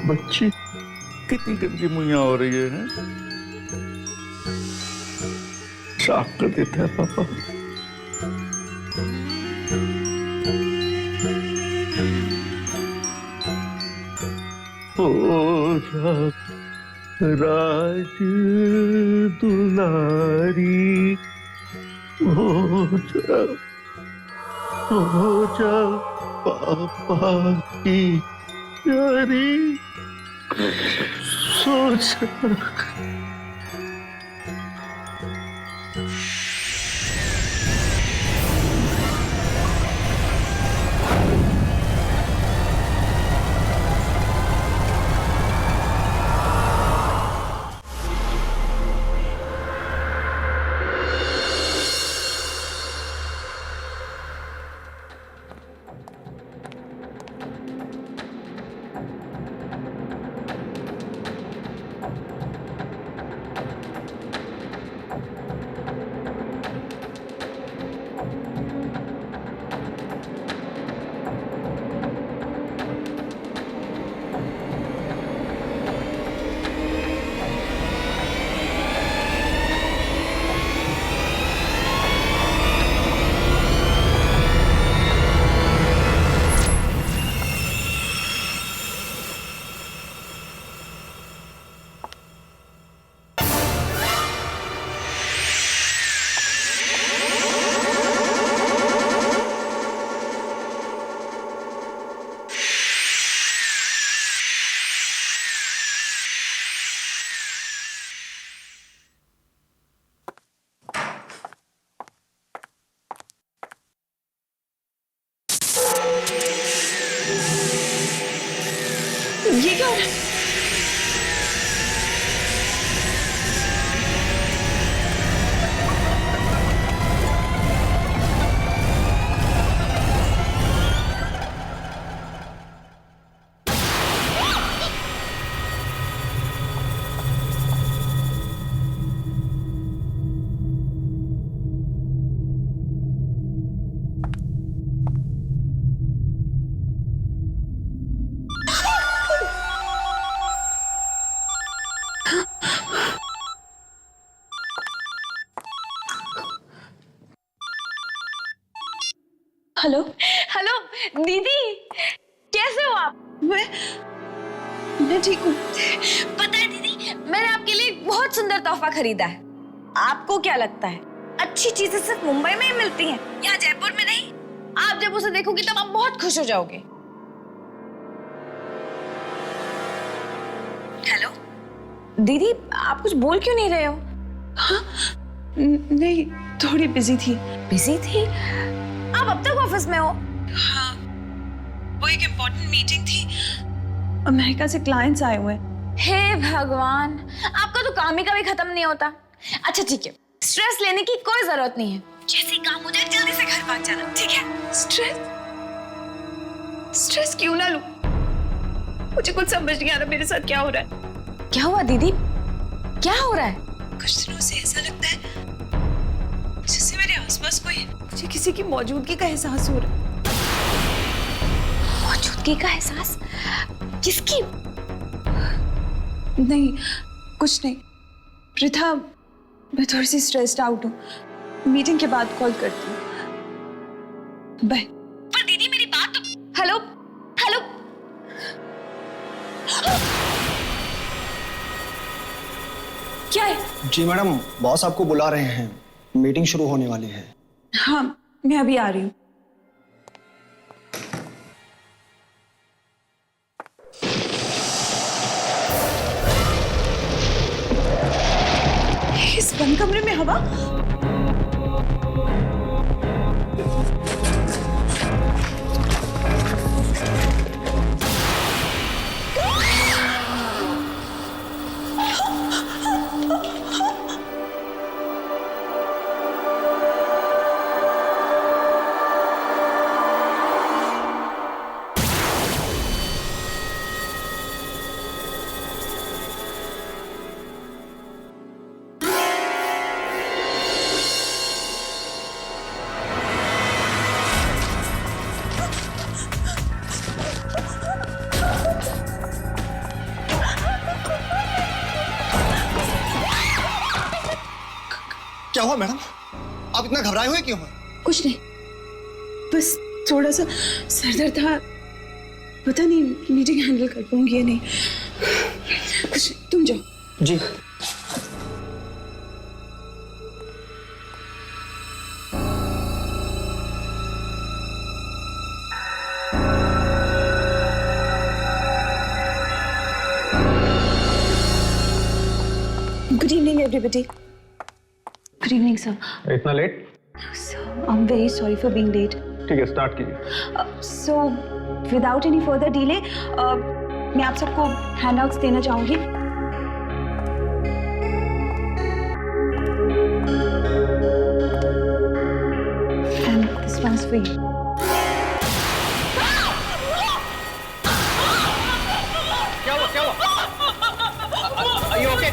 बच्ची कितनी गंदी मुइया हो रही है? साफ कर देता है पापा। ओ राज दुलारी हो जा पापा की प्यारी सोच। ये क्या हो रहा है? हेलो हेलो दीदी, कैसे हो आप? मैं ठीक हूँ। पता है दीदी, मैंने आपके लिए एक बहुत सुंदर तोहफा खरीदा है। आपको क्या लगता है अच्छी चीजें सिर्फ मुंबई में ही मिलती हैं, यहाँ जयपुर में नहीं? आप जब उसे देखोगी तब आप बहुत खुश हो जाओगे। हेलो दीदी, आप कुछ बोल क्यों नहीं रहे हो? हाँ? नहीं, थोड़ी बिजी थी। बिजी थी? आप अब तक ऑफिस में हो? हाँ, वो एक इम्पोर्टेंट मीटिंग थी, अमेरिका से क्लाइंट्स आए हुए। हे भगवान, आपका तो काम ही कभी खत्म नहीं होता। अच्छा ठीक है, स्ट्रेस लेने की कोई जरूरत नहीं है। जैसे काम हो जाए जल्दी से घर भाग जाना, ठीक है? स्ट्रेस क्यों ना लूं? मुझे कुछ समझ नहीं आ रहा मेरे साथ क्या हो रहा है। क्या हुआ दीदी, क्या हो रहा है? कुछ दिनों से ऐसा लगता है जैसे मेरे आसपास कोई, मुझे किसी की मौजूदगी का एहसास हो रहा है। मौजूदगी का एहसास? किसकी? नहीं, कुछ नहीं। पृथा, मैं थोड़ी सी स्ट्रेस्ड आउट हूँ। मीटिंग के बाद कॉल करती हूँ। बाय। पर दीदी मेरी बात तो। Hello hello. क्या है? जी मैडम, बॉस आपको बुला रहे हैं, मीटिंग शुरू होने वाली है। हाँ, मैं अभी आ रही हूँ। इस बंद कमरे में हवा? क्या हुआ मैडम? आप इतना घबराए हुए क्यों हैं? कुछ नहीं, बस थोड़ा सा सर दर्द था। पता नहीं मीटिंग हैंडल कर पाऊंगी या नहीं। कुछ नहीं, तुम जाओ। जी। Good evening, everybody. Good evening, sir. इतना late? Sir, I'm very sorry for being late. ठीक है, स्टार्ट कीजिए। So, without any further delay, मैं आप सबको handouts देना चाहूंगी। And this one's for you. क्या हुआ? क्या हुआ? Are you okay?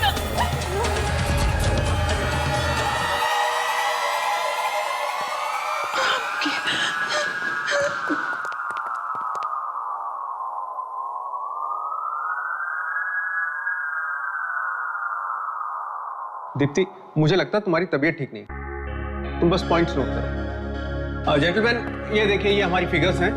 दीप्ति, मुझे लगता है तुम्हारी तबीयत ठीक नहीं। तुम बस पॉइंट्स नोट करो। जेंटलमैन, ये देखिए, ये हमारी फिगर्स हैं।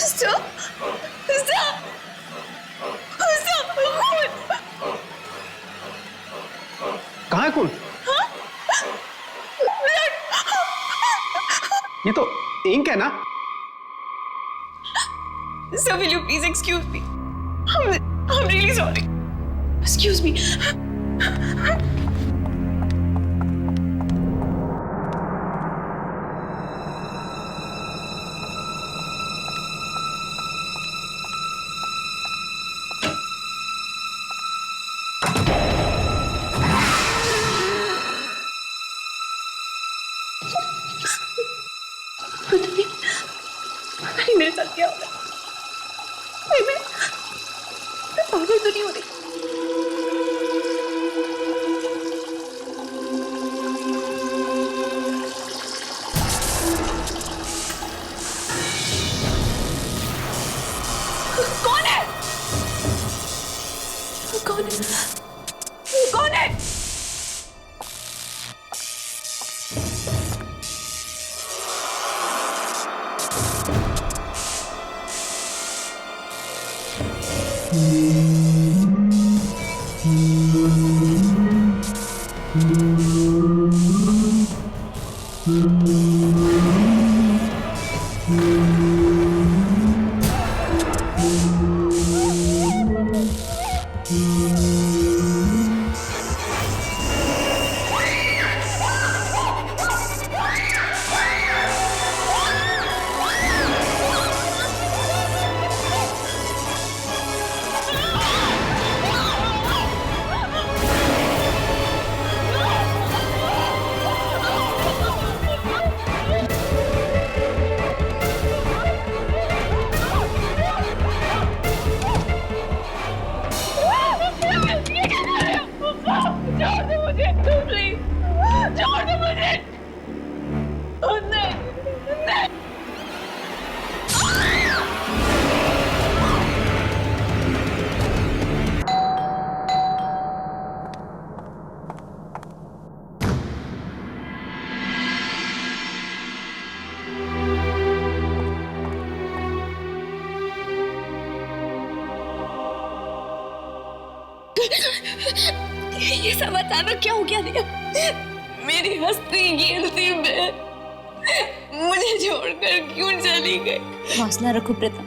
Stop! Stop! Stop! कहाँ है खून? ये तो इंक है ना? Sir, will you please excuse me? I'm really sorry. Excuse me. पता नहीं मेरे साथ क्या हो रहा है। मैं पागल तो नहीं हो रही। कौन है? कौन है? कौन है? ये सब अचानक क्या हो गया रिया? मेरी हंसती खेलती बहन मुझे छोड़कर क्यों चली गई? हौसला रखो प्रीता,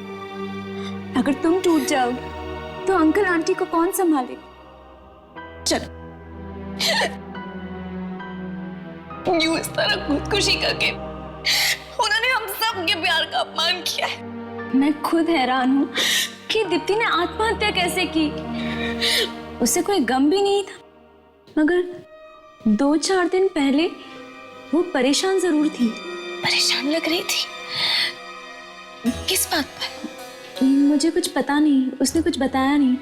अगर तुम टूट जाओगे तो अंकल आंटी को कौन संभालेगा? चलो। यूं इस तरह खुदकुशी करके उन्होंने हम सब के प्यार का अपमान किया है। मैं खुद हैरान हूँ कि दीप्ति ने आत्महत्या कैसे की। उसे कोई गम भी नहीं था, मगर 2-4 दिन पहले वो परेशान जरूर थी। परेशान लग रही थी? किस बात पर? मुझे कुछ पता नहीं, उसने कुछ बताया नहीं।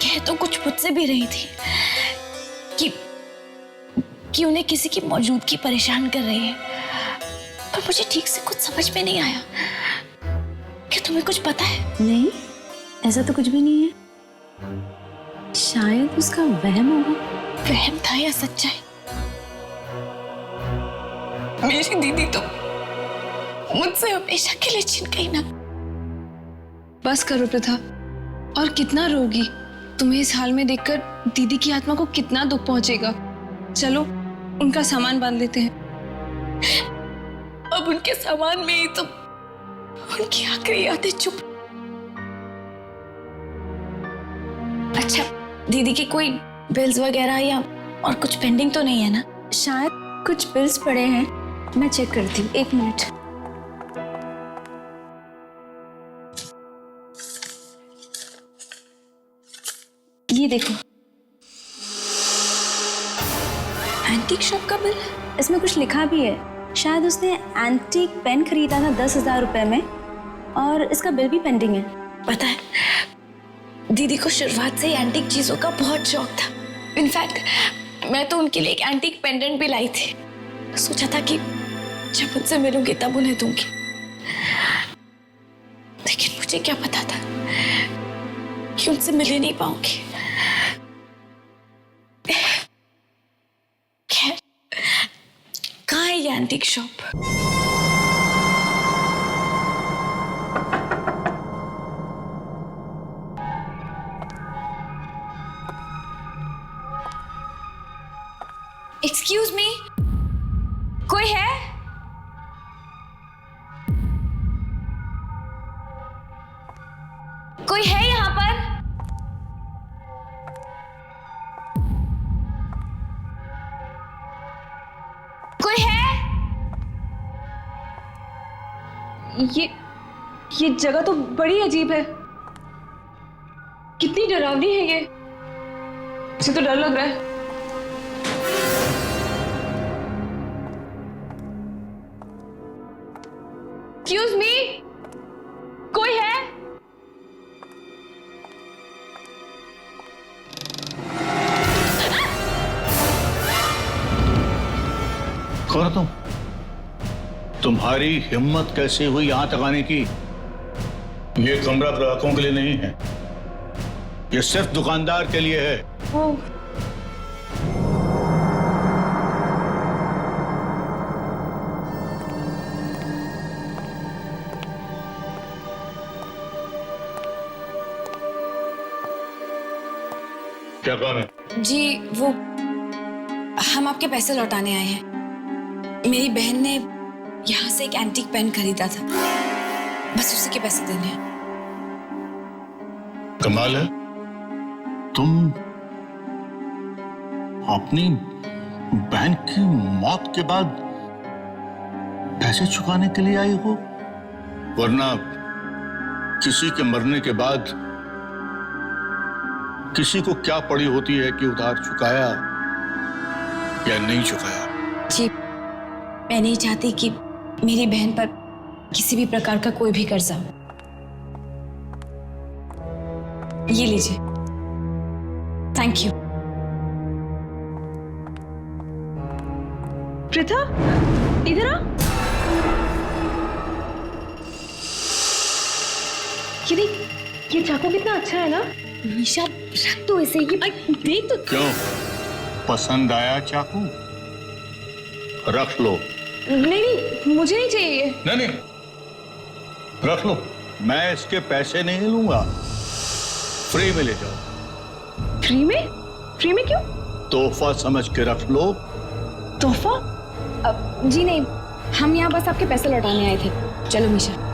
कह तो कुछ मुझसे भी रही थी कि उन्हें किसी की मौजूदगी परेशान कर रही है, पर मुझे ठीक से कुछ समझ में नहीं आया। क्या तुम्हें कुछ पता है? नहीं, ऐसा तो कुछ भी नहीं है। शायद उसका वहम होगा। वहम था या सच्चाई? मेरी दीदी तो मुझसे हमेशा के लिए छिन गई ना। बस करो प्रथा, और कितना रोगी। तुम्हें इस हाल में देखकर दीदी की आत्मा को कितना दुख पहुंचेगा। चलो उनका सामान बांध लेते हैं। अब उनके सामान में ही तो उनकी आखिरी यादें चुप। अच्छा, दीदी की कोई बिल्स वगैरह या और कुछ पेंडिंग तो नहीं है ना? शायद कुछ बिल्स पड़े हैं, मैं चेक करती हूँ, 1 मिनट। ये देखो, एंटीक शॉप का बिल? इसमें कुछ लिखा भी है। शायद उसने एंटीक पेन खरीदा था 10,000 रुपए में, और इसका बिल भी पेंडिंग है। पता है, दीदी को शुरुआत से ही एंटीक चीजों का बहुत शौक था। इनफैक्ट मैं तो उनके लिए एक एंटीक पेंडेंट भी लाई थी। सोचा था कि जब उनसे मिलूंगी तब उन्हें दूंगी, लेकिन मुझे क्या पता था कि उनसे मिल ही नहीं पाऊंगी। खैर, कहाँ है ये एंटीक शॉप? एक्सक्यूज मी, कोई है? कोई है यहाँ पर? कोई है? ये जगह तो बड़ी अजीब है। कितनी डरावनी है ये। मुझे तो डर लग रहा है। एक्सक्यूज मी, कोई है? कौन तुम? तुम्हारी हिम्मत कैसे हुई यहां तक आने की? ये कमरा ग्राहकों के लिए नहीं है, ये सिर्फ दुकानदार के लिए है। वो क्या काम है? जी, वो हम आपके पैसे लौटाने आए हैं। मेरी बहन ने यहाँ से एक एंटीक पेन खरीदा था, बस उसी के पैसे देने हैं। कमाल है, तुम अपनी बहन की मौत के बाद पैसे चुकाने के लिए आई हो? वरना किसी के मरने के बाद किसी को क्या पड़ी होती है कि उधार चुकाया या नहीं चुकाया। जी, मैं नहीं चाहती कि मेरी बहन पर किसी भी प्रकार का कोई भी कर्जा हो। ये लीजिए, थैंक यू। प्रथा, इधर आ। ये देख, ये चाकू कितना अच्छा है ना। निशा, रख तो ऐसे ही। देख तो। क्यों, पसंद आया चाकू? रख लो। नहीं, मुझे नहीं चाहिए। नहीं, रख लो, मैं इसके पैसे नहीं लूंगा, फ्री में ले जाओ। फ्री में? फ्री में क्यों? तोहफा समझ के रख लो। तोहफा? जी नहीं, हम यहाँ बस आपके पैसे लौटाने आए थे। चलो निशा।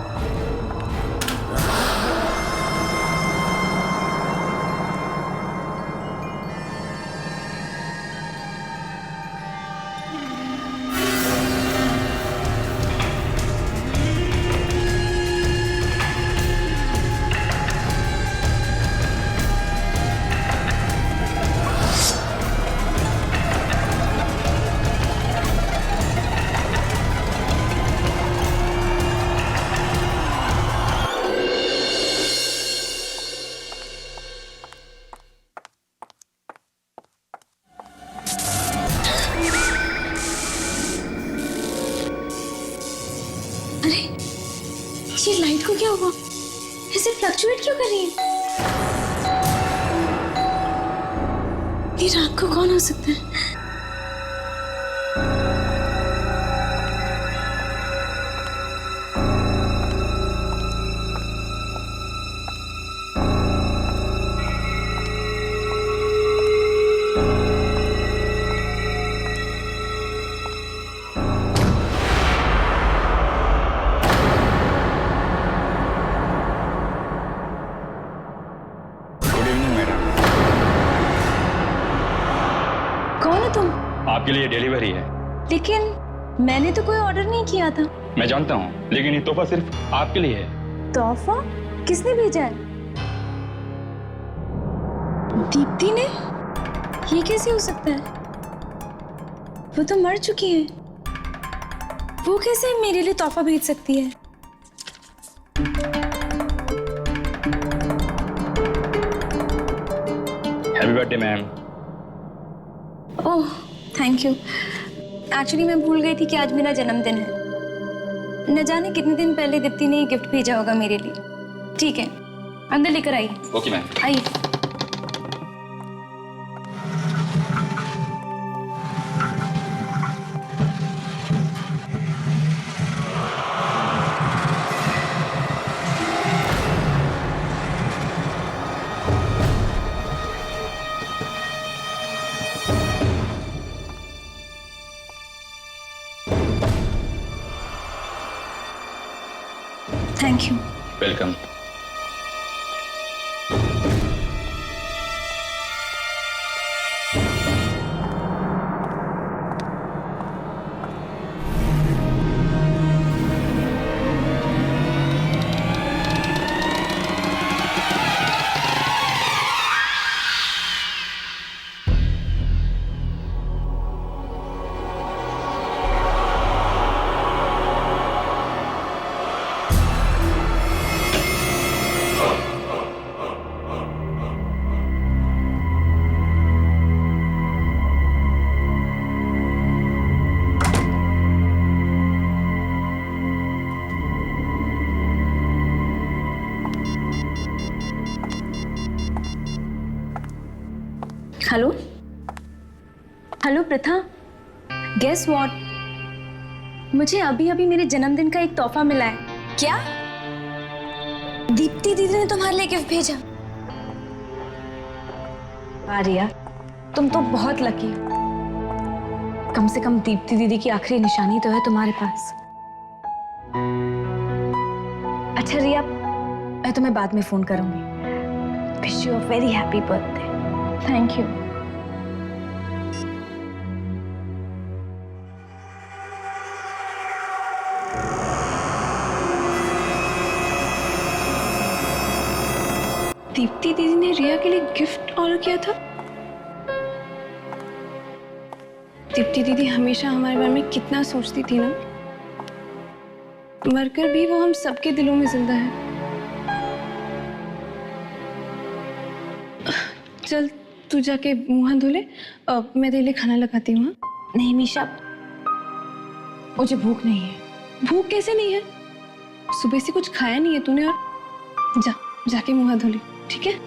हार्ट को क्या हुआ? ऐसे फ्लक्चुएट क्यों कर रही है? ये रात को कौन हो सकता है? Good evening madam. कौन है तुम? आपके लिए डिलीवरी है। लेकिन मैंने तो कोई ऑर्डर नहीं किया था। मैं जानता हूँ, लेकिन ये तोहफा सिर्फ आपके लिए है। तोहफा? किसने भेजा है? दीप्ति ने? ये कैसे हो सकता है? वो तो मर चुकी है। वो कैसे मेरे लिए तोहफा भेज सकती है? Happy birthday ma'am. Oh, thank you. Actually मैं भूल गई थी कि आज मेरा जन्मदिन है। न जाने कितने दिन पहले दीप्ति ने गिफ्ट भेजा होगा मेरे लिए। ठीक है, अंदर लेकर आइए। Okay ma'am. आइए। Thank you. Welcome. Hello hello Pratha, guess what? मुझे अभी अभी मेरे जन्मदिन का एक तोहफा मिला है। क्या? दीप्ति दीदी ने तुम्हारे लिए गिफ्ट भेजा? आर्या, तुम तो बहुत लकी हो। कम से कम दीप्ति दीदी की आखिरी निशानी तो है तुम्हारे पास। अच्छा रिया, मैं तुम्हें बाद में फोन करूंगी। Wish you a very happy birthday. Thank you. Deepti दीदी ने रिया के लिए गिफ्ट ऑर्डर किया था। दीप्ति दीदी हमेशा हमारे बारे में कितना सोचती थी ना। मरकर भी वो हम सबके दिलों में जिंदा है। चल तू जाके मुंह हाथ धो ले, मैं तेरे लिए खाना लगाती हूँ। हाँ? नहीं मीशा, मुझे भूख नहीं है। भूख कैसे नहीं है? सुबह से कुछ खाया नहीं है तूने। और जाके मुंह हाथ धो ले, ठीक है?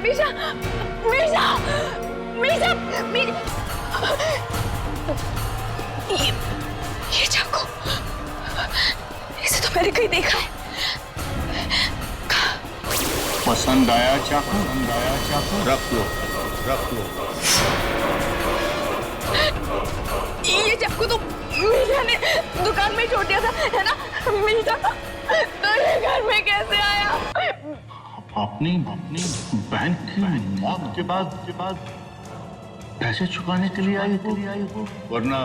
मीशा, मीशा, मीशा, ये चाकू, इसे तो मैंने कहीं देखा है। पसंद आया चाकू? रख लो, रख लो। ये चाकू तो मीशा ने दुकान में छोड़ दिया था, है ना? मीशा तो ये घर में कैसे आया? अपनी बहन की मौत के बाद पैसे चुकाने के लिए आई हो? वरना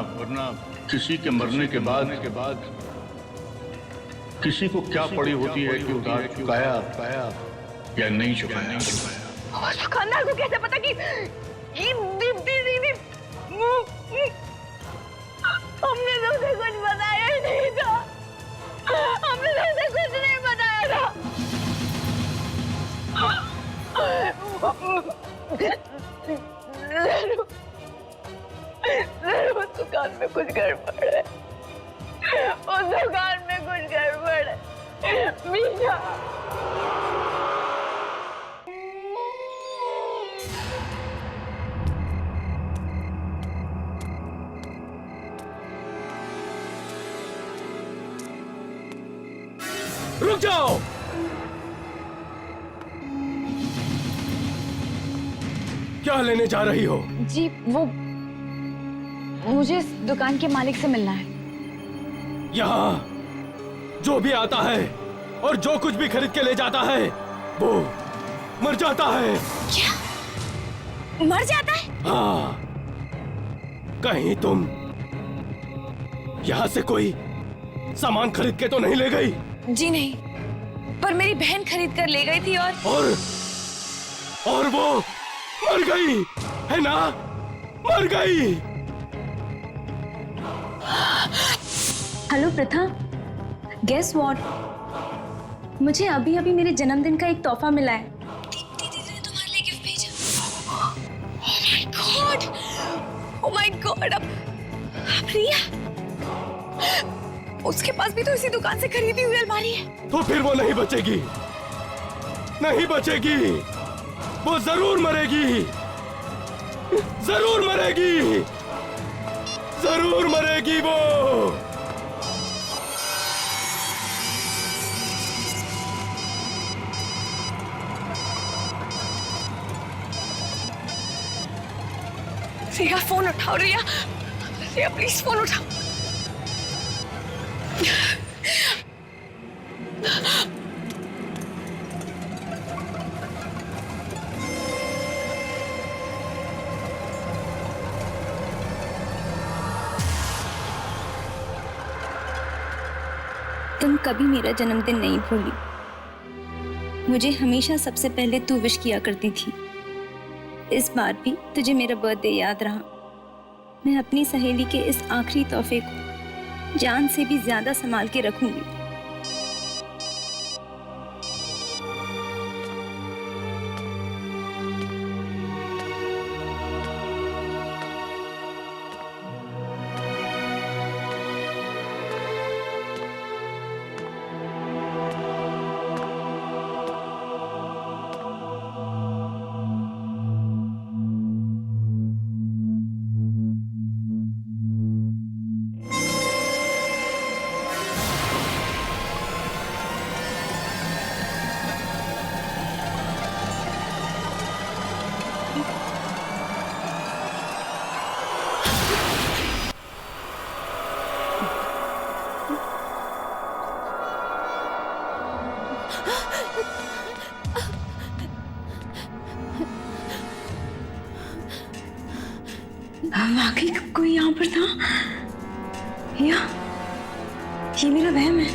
किसी के मरने के बाद किसी को क्या पड़ी होती है कि उधार चुकाया या नहीं चुकाया? और दुकानदार को कैसे पता कि दीप्ति दीदी, हमने तो उसे कुछ बताया ही नहीं था, हमने तो उसे कुछ नहीं बताया था। जरूर उस दुकान में कुछ गड़बड़ है, उस दुकान में कुछ गड़बड़ है। मीशा, रुक जाओ। क्या लेने जा रही हो? जी वो मुझे इस दुकान के मालिक से मिलना है। यहाँ जो भी आता है और जो कुछ भी खरीद के ले जाता है वो मर जाता है। क्या? मर जाता है? हाँ, कहीं तुम यहाँ से कोई सामान खरीद के तो नहीं ले गई? जी नहीं, पर मेरी बहन खरीद कर ले गई थी और वो मर गई है ना? मर गई। Hello Pratha, guess what? मुझे अभी अभी मेरे जन्मदिन का एक तोहफा मिला है। दीदी ने तुम्हारे लिए गिफ्ट भेजा। ओह माय गॉड, अब रिया, उसके पास भी तो इसी दुकान से खरीदी हुई अलमारी है। तो फिर वो नहीं बचेगी, नहीं बचेगी, वो जरूर मरेगी, जरूर मरेगी, जरूर मरेगी वो। रिया फोन उठाओ, रिया, रिया प्लीज फोन उठाओ। तुम कभी मेरा जन्मदिन नहीं भूली। मुझे हमेशा सबसे पहले तू विश किया करती थी। इस बार भी तुझे मेरा बर्थडे याद रहा। मैं अपनी सहेली के इस आखिरी तोहफे को जान से भी ज्यादा संभाल के रखूंगी। वाकई कोई यहाँ पर था या ये मेरा वहम है?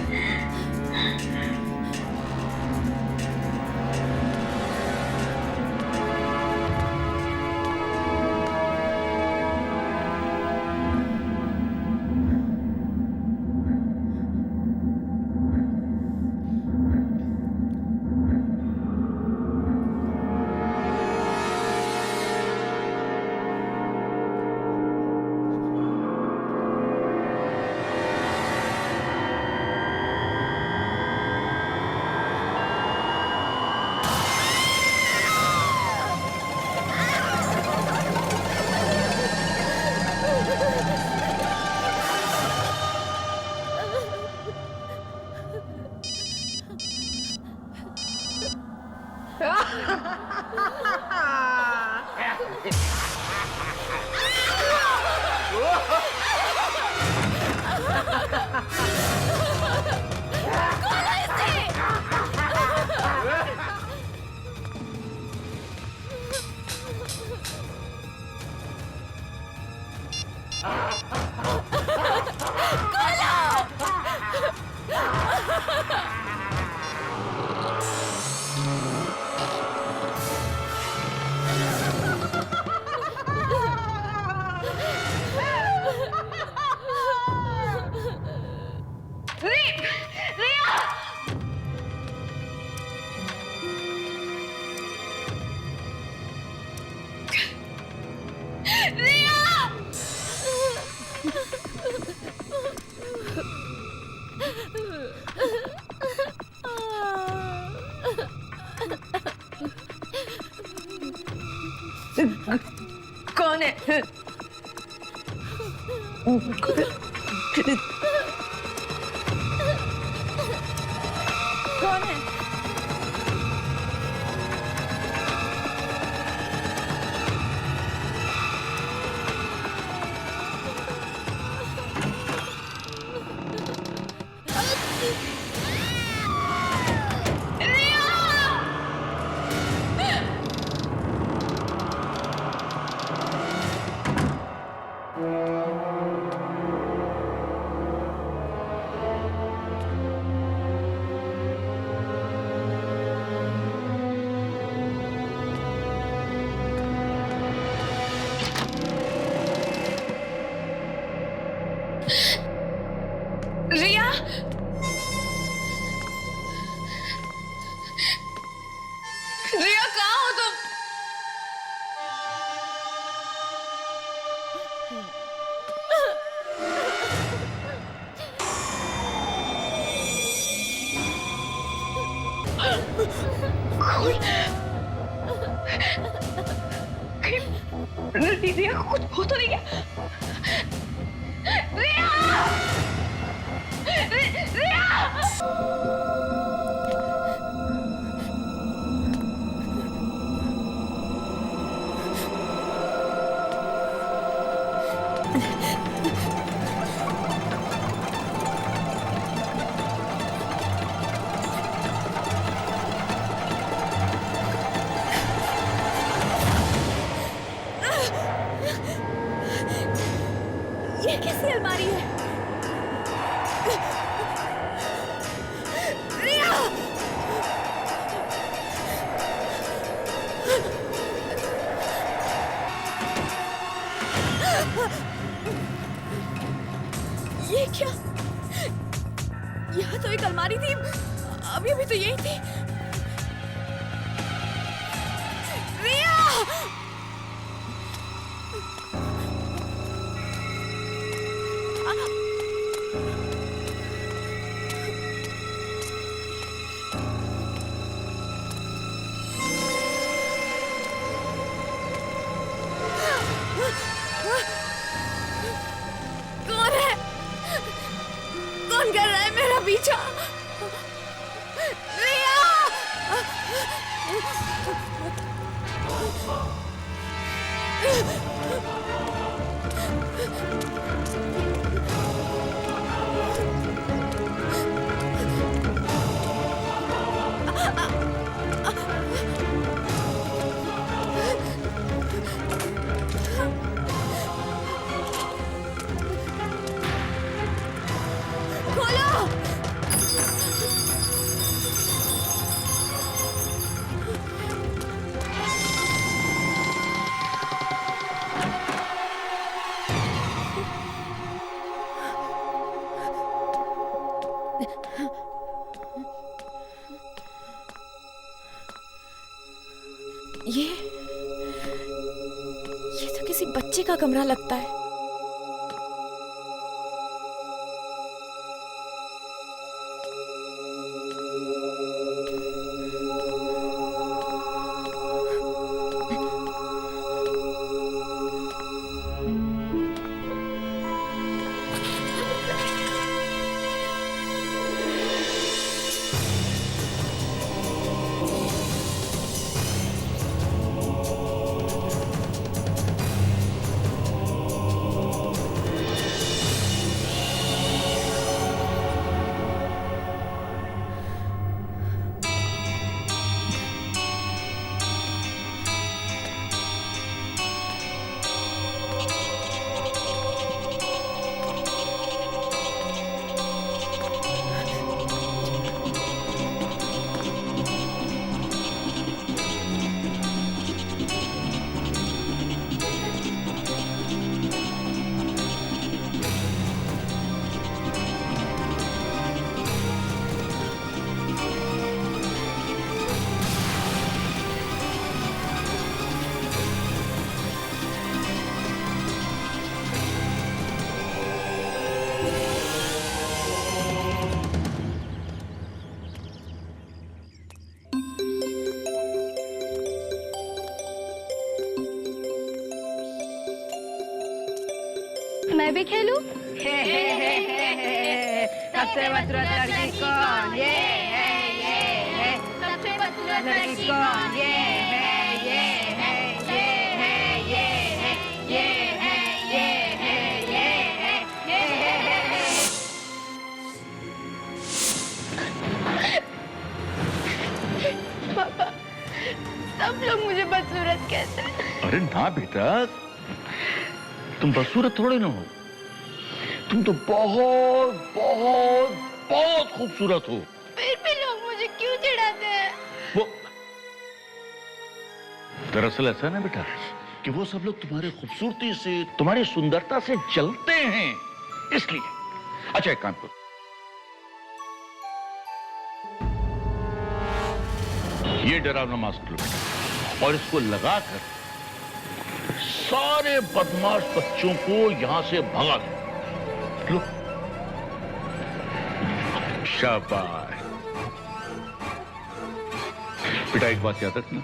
कौन है? कौन है? रिया, रिया कहाँ हो तुम? रिया कुछ हो तो नहीं गया? रिया! रिया! ये कैसी अलमारी है? रिया! ये क्या? यहाँ तो एक अलमारी थी, अभी अभी तो यही थी। रिया! कौन है? कौन कर रहा है मेरा पीछा? रिया! खोलो! ये तो किसी बच्चे का कमरा लगता है। मैं भी खेलूं? सबसे बदसूरत लड़की कौन? ये है। सबसे बदसूरत लड़की कौन? ये है। ये है। ये है। ये है। ये है। ये है। ये है। पापा, सब लोग मुझे बदसूरत कहते हैं। अरे ना बेटा, तुम बदसूरत थोड़े ना हो, तुम तो बहुत बहुत बहुत खूबसूरत हो। फिर भी लोग मुझे क्यों चिढ़ाते हैं? वो दरअसल ऐसा ना बेटा कि वो सब लोग तुम्हारी खूबसूरती से, तुम्हारी सुंदरता से जलते हैं, इसलिए। अच्छा एक काम करो, ये डरावना मास्क लो और इसको लगाकर सारे बदमाश बच्चों को यहां से भगा दो। लो, शाबाश बेटा। एक बात याद रखना,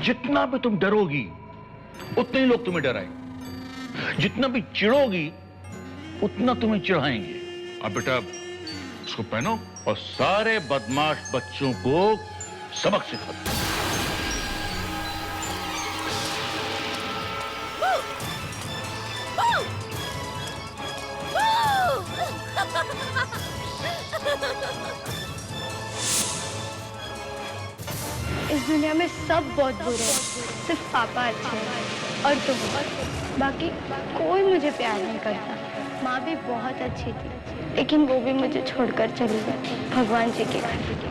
जितना भी तुम डरोगी उतने ही लोग तुम्हें डराएंगे, जितना भी चिढ़ोगी उतना तुम्हें चिढ़ाएंगे। अब बेटा इसको पहनो और सारे बदमाश बच्चों को सबक सिखा दो। इस दुनिया में सब बहुत बुरे हैं, सिर्फ पापा अच्छे हैं और तुम। बाकी कोई मुझे प्यार नहीं करता। माँ भी बहुत अच्छी थी, लेकिन वो भी मुझे छोड़कर चली गई भगवान जी के घर।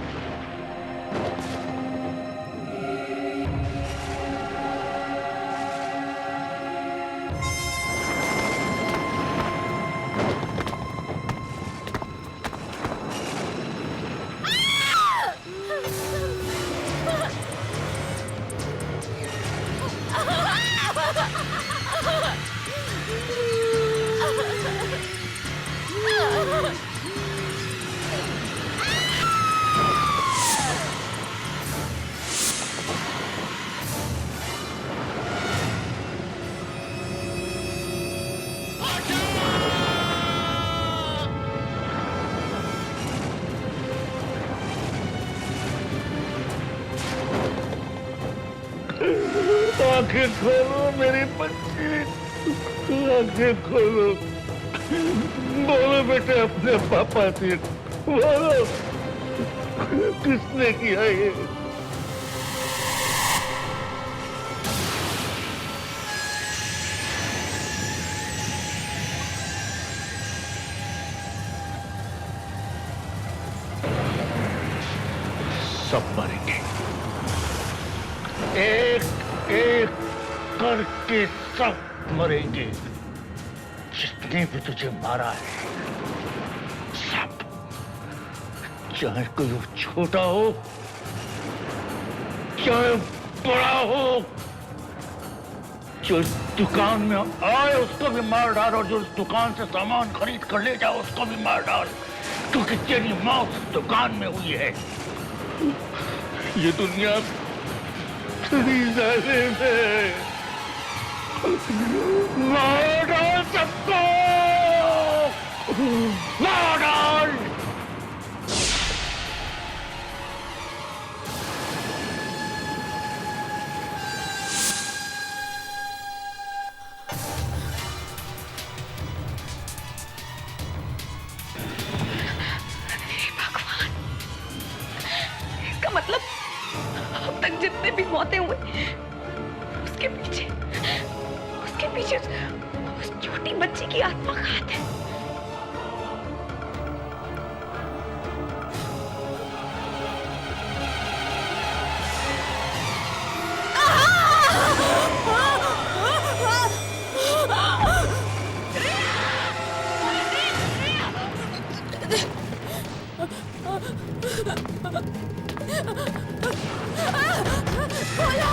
आंखें खोलो मेरी बच्ची, आंखें खोलो। बोलो बेटे अपने पापा से, बोलो किसने किया ये? सब मरेंगे, एक एक करके सब मरेंगे। जितने भी तुझे मारा है सब, चाहे कोई छोटा हो चाहे बड़ा हो, जो इस दुकान में आए उसको भी मार डाल और जो इस दुकान से सामान खरीद कर ले जाओ उसको भी मार डाल, क्योंकि तेरी मौत इस दुकान में हुई है। ये दुनिया जालिम है, मार डाल सबको, मार डाल। इसका मतलब अब तक जितने भी मौतें हुई उसके पीछे उस छोटी बच्ची की आत्मा का हाथ है। खोलो!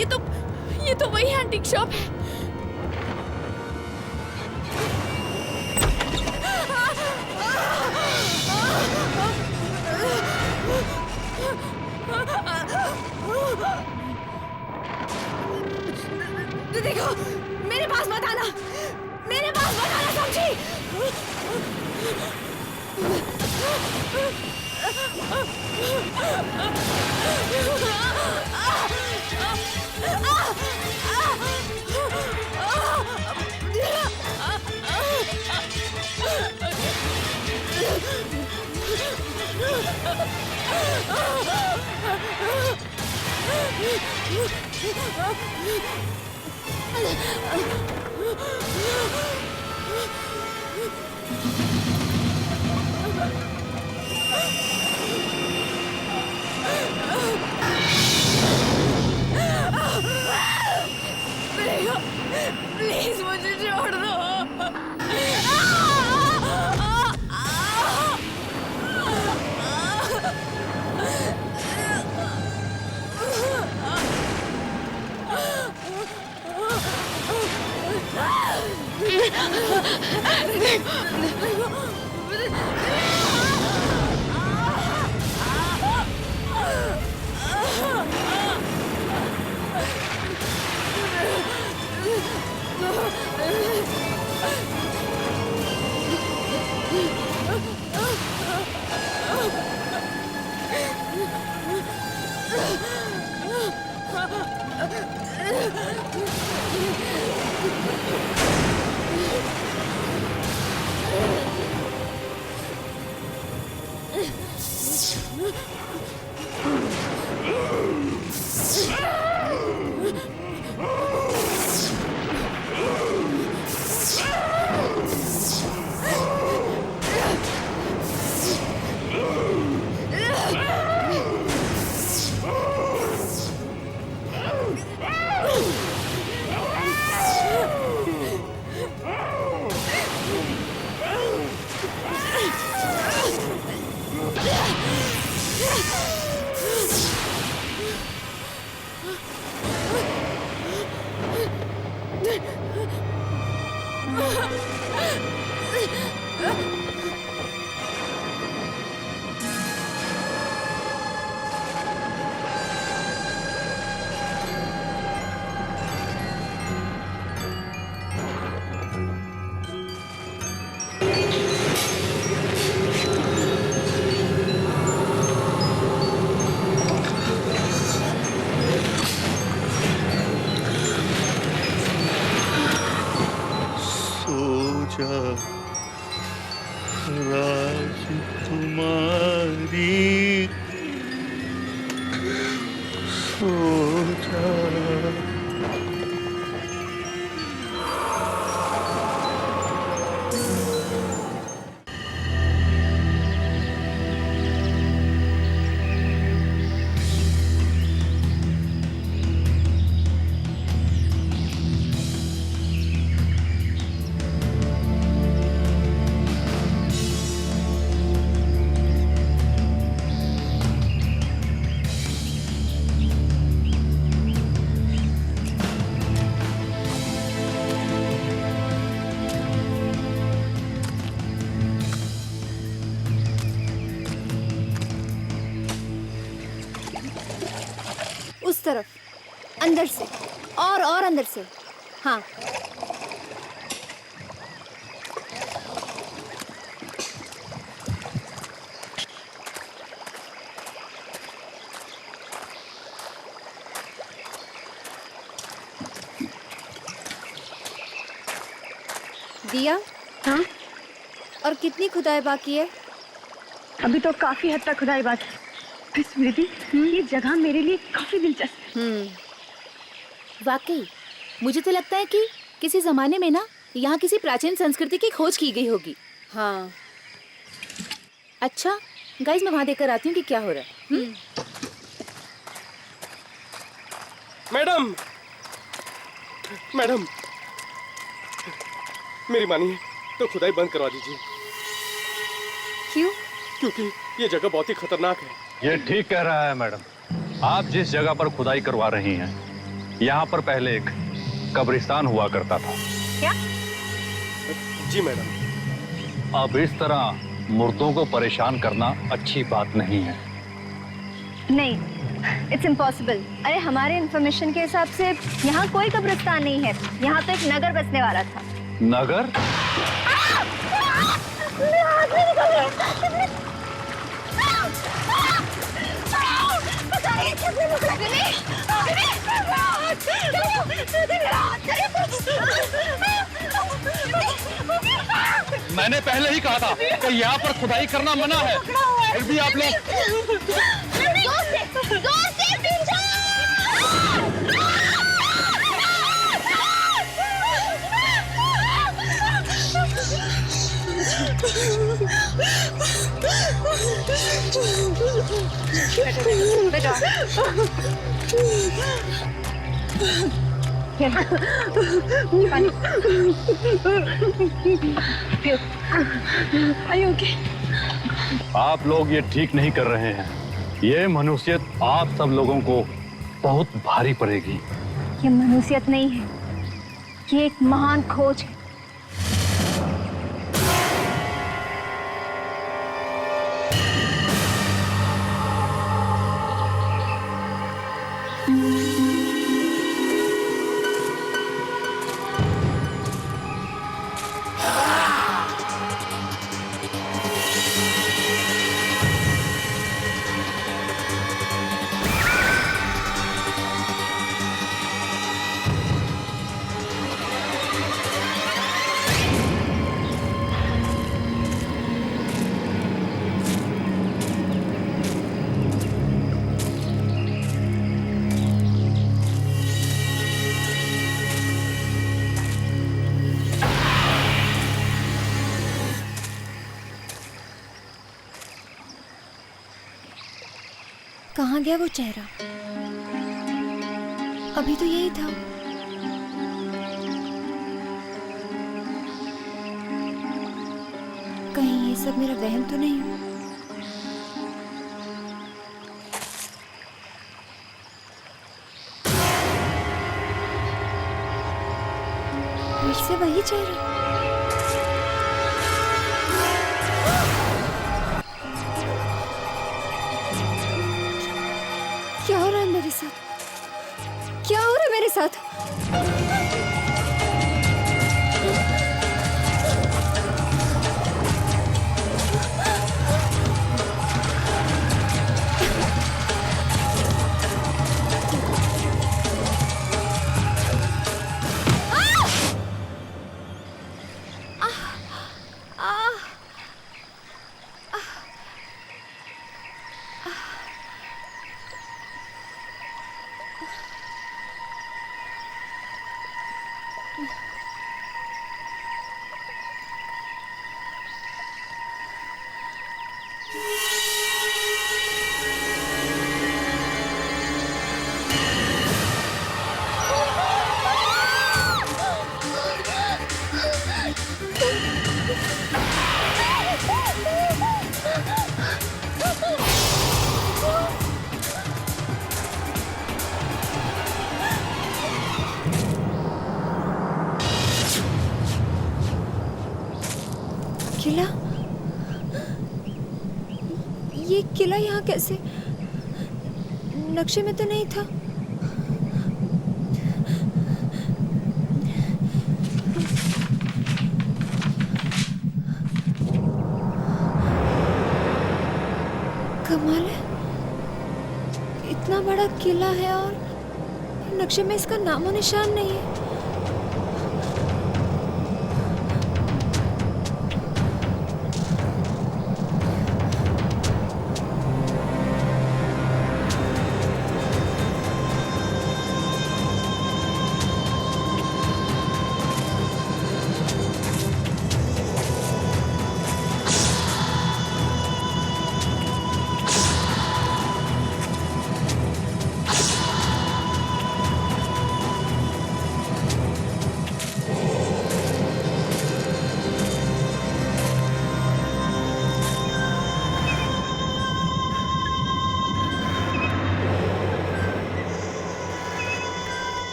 ये तो वही एंटीक शॉप है। देखो, मेरे पास मत आना, समझी? प्लीज मुझे छोड़ दो। उस तरफ, अंदर से और अंदर से। हाँ, दिया। हाँ, और कितनी खुदाई बाकी है? अभी तो काफी हद तक खुदाई बात है। स्मृति, ये जगह मेरे लिए काफी दिलचस्प है। वाकई मुझे तो लगता है कि किसी जमाने में ना यहाँ किसी प्राचीन संस्कृति की खोज की गई होगी। हाँ, अच्छा गाइस, मैं वहाँ देखकर आती हूँ कि क्या हो रहा है। मैडम, मैडम, मेरी मानिए तो खुदाई बंद करवा दीजिए। क्यों? क्योंकि ये जगह बहुत ही खतरनाक है। ये ठीक कह रहा है मैडम। आप जिस जगह पर खुदाई करवा रही हैं यहाँ पर पहले एक कब्रिस्तान हुआ करता था। क्या? जी मैडम। अब इस तरह मुर्दों को परेशान करना अच्छी बात नहीं है। नहीं, इट्स इम्पॉसिबल। अरे हमारे इंफॉर्मेशन के हिसाब से यहाँ कोई कब्रिस्तान नहीं है। यहाँ तो एक नगर बसने वाला था। नगर? मैंने पहले ही कहा था कि यहाँ पर खुदाई करना मना है, फिर भी आप लोग। जोर से पीछे! बेटा, आप लोग ये ठीक नहीं कर रहे हैं। ये मनुष्यत आप सब लोगों को बहुत भारी पड़ेगी। ये मनुष्यत नहीं है, ये एक महान खोज है। कहाँ गया वो चेहरा? अभी तो यही था। कहीं ये सब मेरा वहम तो नहीं? फिर से वही चेहरा। क्या हो रहा है मेरे साथ? क्या हो रहा है मेरे साथ? किला? ये किला यहाँ कैसे? नक्शे में तो नहीं था। कमाल है, इतना बड़ा किला है और नक्शे में इसका नामो निशान नहीं है।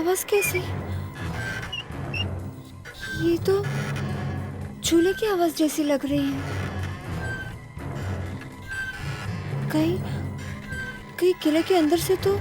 आवाज कैसी? ये तो झूले की आवाज जैसी लग रही है। कहीं किले के अंदर से तो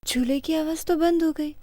झूले की आवाज तो बंद हो गई।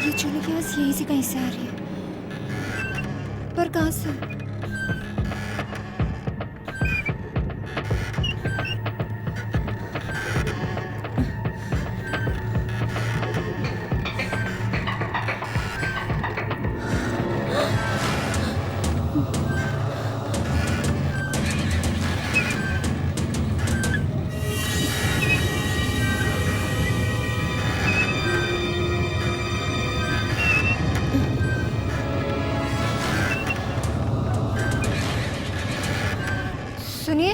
ये झूले की आवाज यहीं से कहीं से आ रही है, पर कहाँ से? सुनिए,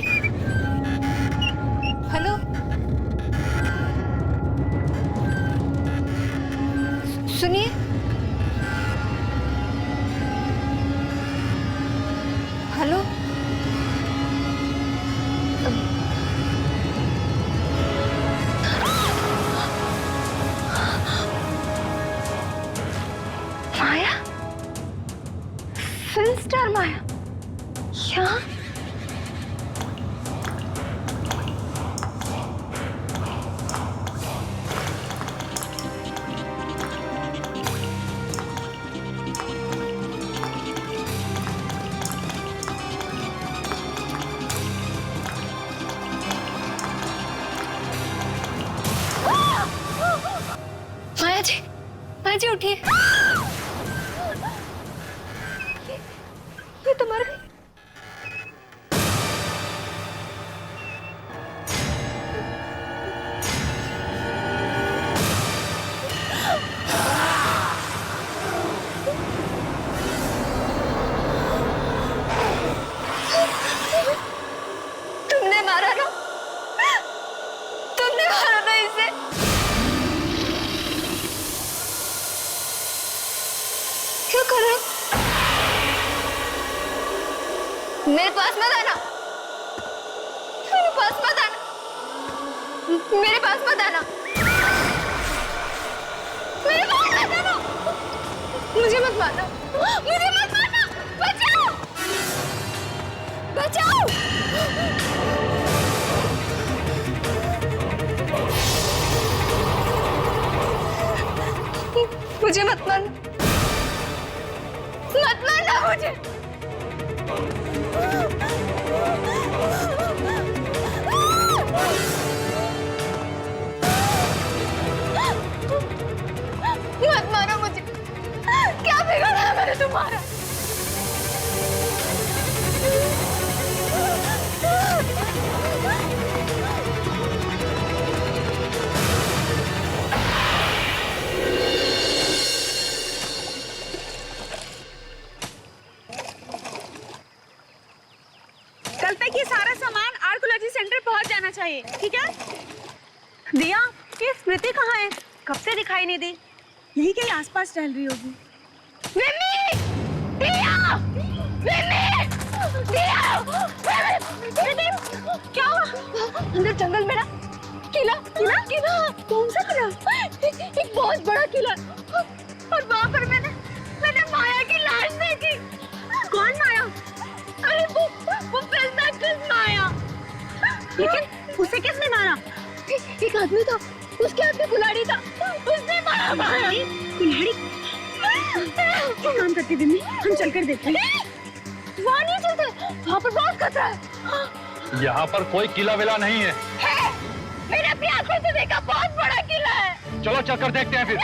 हेलो, सुनिए, हेलो, माया, फिल्म स्टार माया, यहाँ? माया जी उठिए। ये तो मर गई। तुमने मारा ना, तुमने मारा ना इसे। क्या कर रहे हो? मेरे पास मत आना, मेरे पास मत आना, मेरे पास मत आना, मेरे पास मत आना, मुझे मत मारना, मुझे मत मारना, बचाओ, बचाओ, मुझे मत मारना, मत मारना मुझे। मत मारो मुझे, क्या बिगाड़ा है मैंने तुम्हारा? कल तक ये सारा सामान आर्कोलॉजी सेंटर पहुंच जाना चाहिए, ठीक है? दिया, ये स्मृति कहाँ है? कब से दिखाई नहीं दी? यही कहीं आसपास टहल रही होगी। मिमी! दिया! मिमी! दिया! मिमी! क्या हुआ? अंदर जंगल में ना किला, किला, किला। कौन सा किला? एक बहुत बड़ा किला। और वहाँ पर मैंने माया की लाश देखी। कौन माया? अरे वो फिल्म एक्ट्रेस माया। लेकिन उसे किसने मारा? एक आदमी था, उसके हाथ में कुल्हाड़ी था, उसने मारा माया। कुल्हाड़ी? क्या काम करती बिन्नी? हम चलकर देखते हैं। वहाँ नहीं चलते, वहाँ पर बहुत खतरा है। यहाँ पर कोई किला विला नहीं है। मैंने अपनी आंखों से देखा, बहुत बड़ा किला है। चलो चलकर देखते हैं फिर।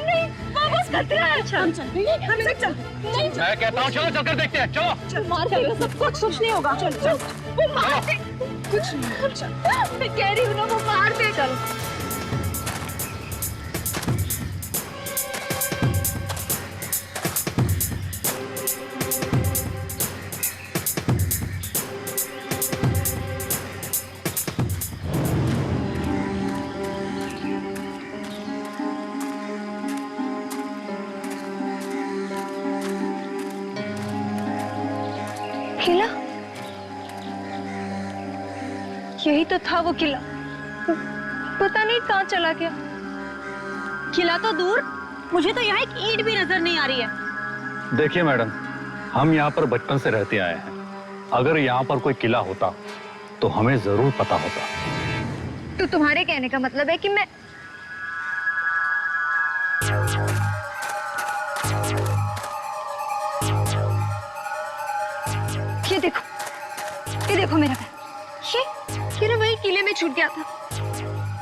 नहीं, वो बस खतरा है। अच्छा, हम चलते हैं, हम सब चलते हैं। मैं कहता हूँ चलो चलकर देखते हैं, चलो। चल, मार देगा सब कुछ नहीं होगा। चल चल, वो मार दे। कुछ नहीं, चल। मैं कह रही हूँ ना, वो मार दे। चल। किला? यही तो था वो किला। पता नहीं कहाँ चला गया। किला तो दूर, मुझे तो यहाँ एक ईंट भी नजर नहीं आ रही है। देखिए मैडम, हम यहाँ पर बचपन से रहते आए हैं। अगर यहाँ पर कोई किला होता तो हमें जरूर पता होता। तो तुम्हारे कहने का मतलब है कि मैं ये देखो मेरा बैग। ये ना वही किले में छूट गया था।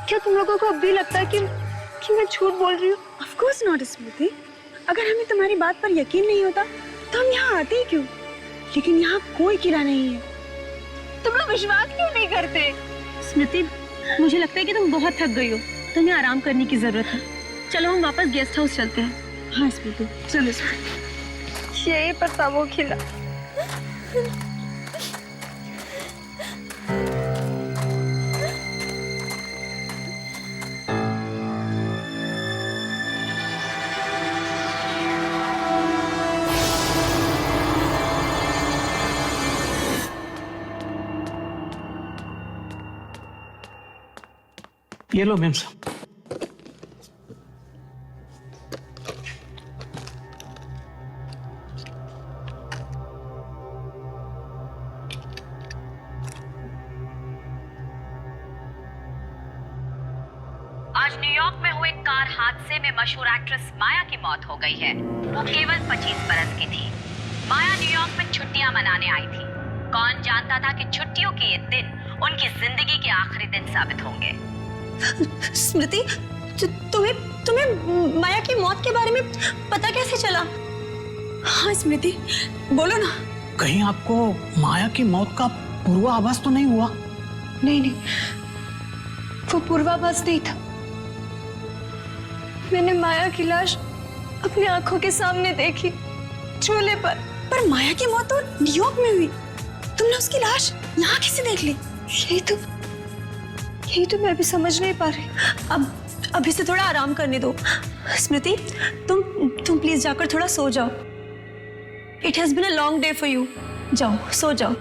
क्या तुम लोगों को अब भी लगता है कि मैं झूठ बोल रही हूँ? Of course not, स्मृति। अगर हमें तुम्हारी बात पर यकीन नहीं होता तो हम यहाँ आते ही क्यों? लेकिन यहाँ कोई किला नहीं है। तुम लोग विश्वास क्यों नहीं करते? स्मृति, मुझे लगता है कि तुम बहुत थक गई हो, तुम्हें आराम करने की जरूरत है। चलो हम वापस गेस्ट हाउस चलते हैं। हाँ स्मृति, चलो स्मृति। यही पर था वो किला। ये लो मैम साहब। आज न्यूयॉर्क में हुए कार हादसे में मशहूर एक्ट्रेस माया की मौत हो गई है। वो केवल 25 बरस की थी। माया न्यूयॉर्क में छुट्टियां मनाने आई थी। कौन जानता था कि छुट्टियों के ये दिन उनकी जिंदगी के आखिरी दिन साबित होंगे। स्मृति, तुम्हें माया की मौत के बारे में पता कैसे चला? हाँ स्मृति, बोलो ना। कहीं आपको माया की मौत का पूर्वाभास तो नहीं हुआ? नहीं, वो पूर्वाभास नहीं था। मैंने माया की लाश अपनी आंखों के सामने देखी, चूल्हे पर। पर माया की मौत तो न्यूयॉर्क में हुई। तुमने उसकी लाश यहाँ कैसे देख ली? यही तो मैं भी समझ नहीं पा रही। अब इसे थोड़ा आराम करने दो। स्मृति, तुम प्लीज जाकर थोड़ा सो जाओ। It has been a long day for you. जाओ, सो जाओ।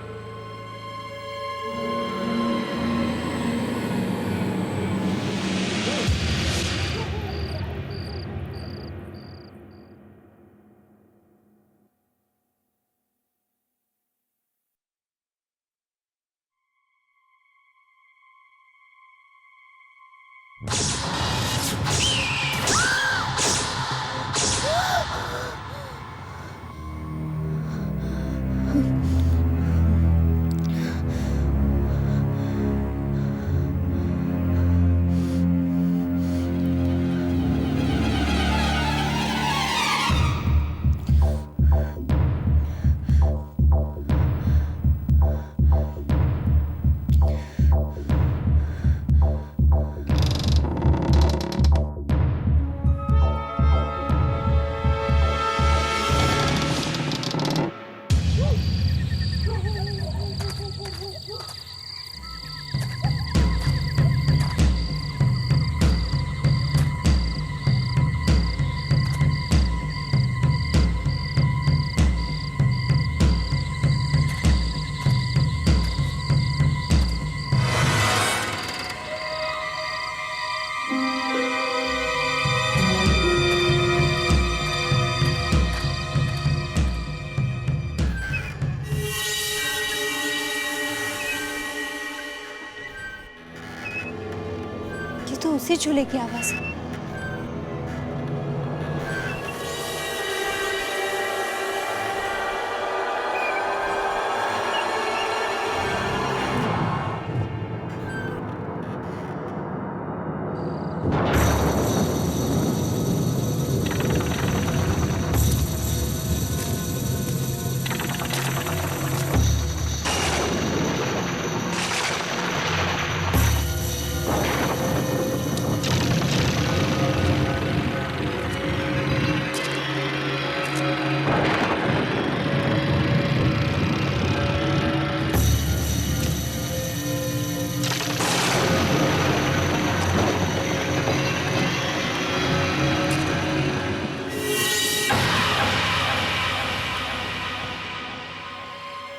उसी चूल्हे की आवाज है।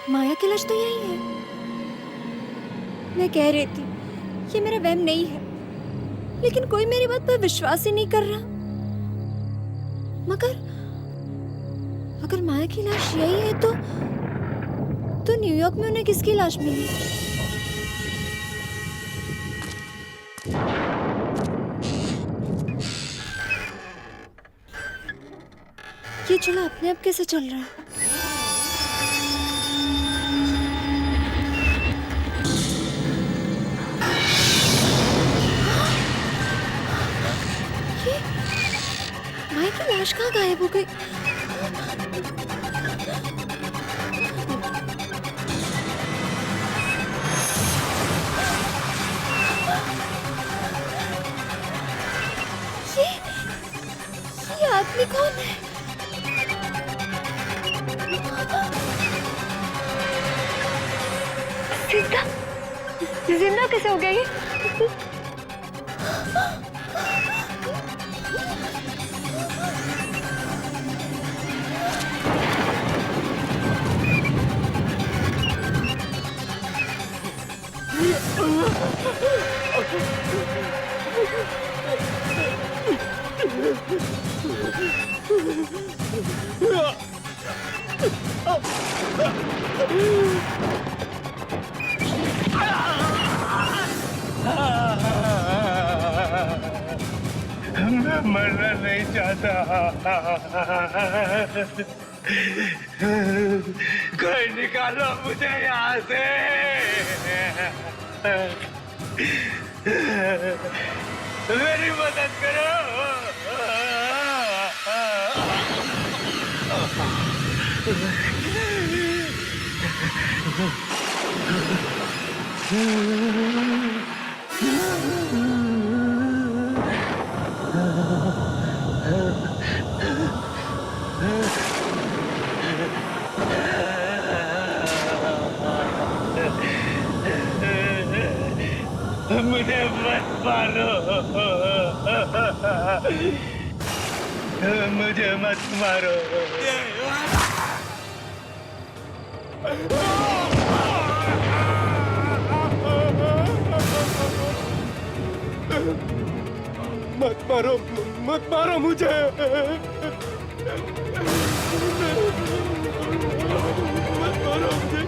माया की लाश तो यही है। मैं कह रही थी ये मेरा वहम नहीं है, लेकिन कोई मेरी बात पर विश्वास ही नहीं कर रहा। मगर अगर माया की लाश यही है तो न्यूयॉर्क में उन्हें किसकी लाश मिली? ये चूल्हा अपने आप कैसे चल रहा है? माया की लाश कहाँ गायब हो गई? ये आदमी कौन है? जिंदा कैसे हो गई? मैं मरना नहीं चाहता। कोई निकालो मुझे यहाँ से। मेरी मदद करो। मुझे मत मारो। मुझे मत मारो। मत मारो, मत मारो मुझे। मत मारो मुझे।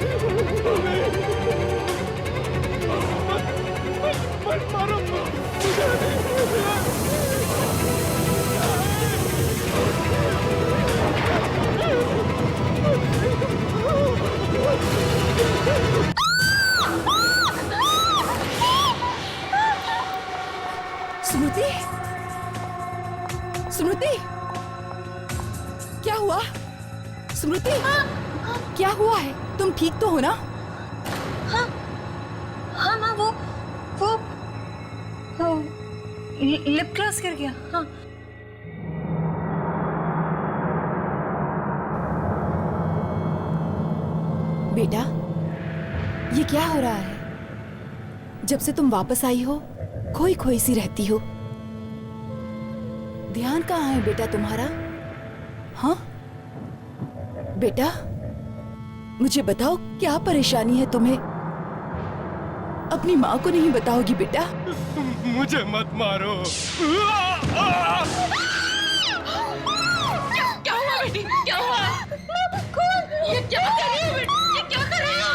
मत मारो स्मृति, स्मृति, क्या हुआ? स्मृति, क्या हुआ है? तुम ठीक तो हो ना? हाँ हाँ माँ, वो लिप ग्लॉस गिर गया। हाँ बेटा, ये क्या हो रहा है? जब से तुम वापस आई हो खोई खोई सी रहती हो। ध्यान कहाँ है बेटा तुम्हारा? हाँ बेटा, मुझे बताओ क्या परेशानी है तुम्हें? अपनी माँ को नहीं बताओगी बेटा? मुझे मत मारो। क्या हुआ बेटी? क्या हुआ? ये क्या कर रही हो बेटी? ये क्या कर रही हो?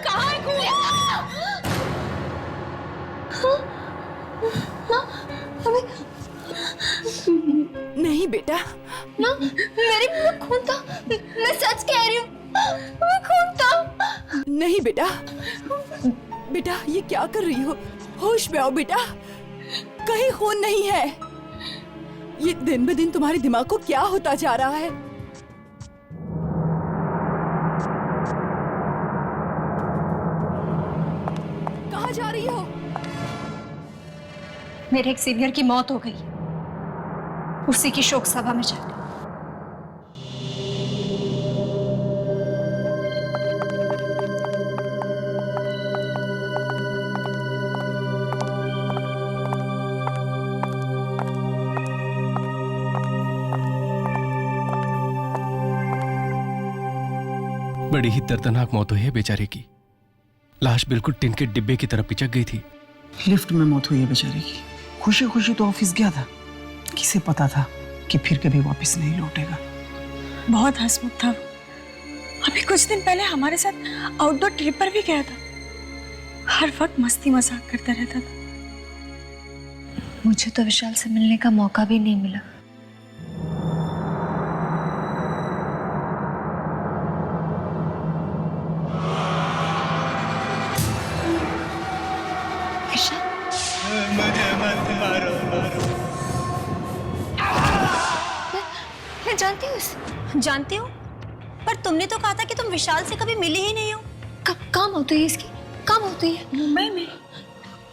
कहाँ है खून? बेटा? माँ, मेरे मुंह में खून था। मैं सच कह रही हूँ, मैं खून था। नहीं बेटा, बेटा ये क्या कर रही हो? होश में आओ बेटा, कहीं खून नहीं है। ये दिन ब दिन तुम्हारे दिमाग को क्या होता जा रहा है? कहाँ जा रही हो? मेरे एक सीनियर की मौत हो गई, उसी की शोक सभा में जा रही। बड़ी ही दर्दनाक मौत हुई है बेचारे की। लाश बिल्कुल टिन के डिब्बे की तरह पिचक गई थी। लिफ्ट में मौत हुई है बेचारे की। खुशी खुशी तो ऑफिस गया था, किसे पता था कि फिर कभी वापस नहीं लौटेगा। बहुत हंसमुख था वो। अभी कुछ दिन पहले हमारे साथ आउटडोर ट्रिप पर भी गया था। हर वक्त मस्ती मजाक करता रहता था। मुझे तो विशाल से मिलने का मौका भी नहीं मिला। मुझे मत मारो। मैं जानती हूँ, जानती हूँ, पर तुमने तो कहा था कि तुम विशाल से कभी मिले ही नहीं हो। कब काम होती है इसकी? कब होती है? मुंबई में।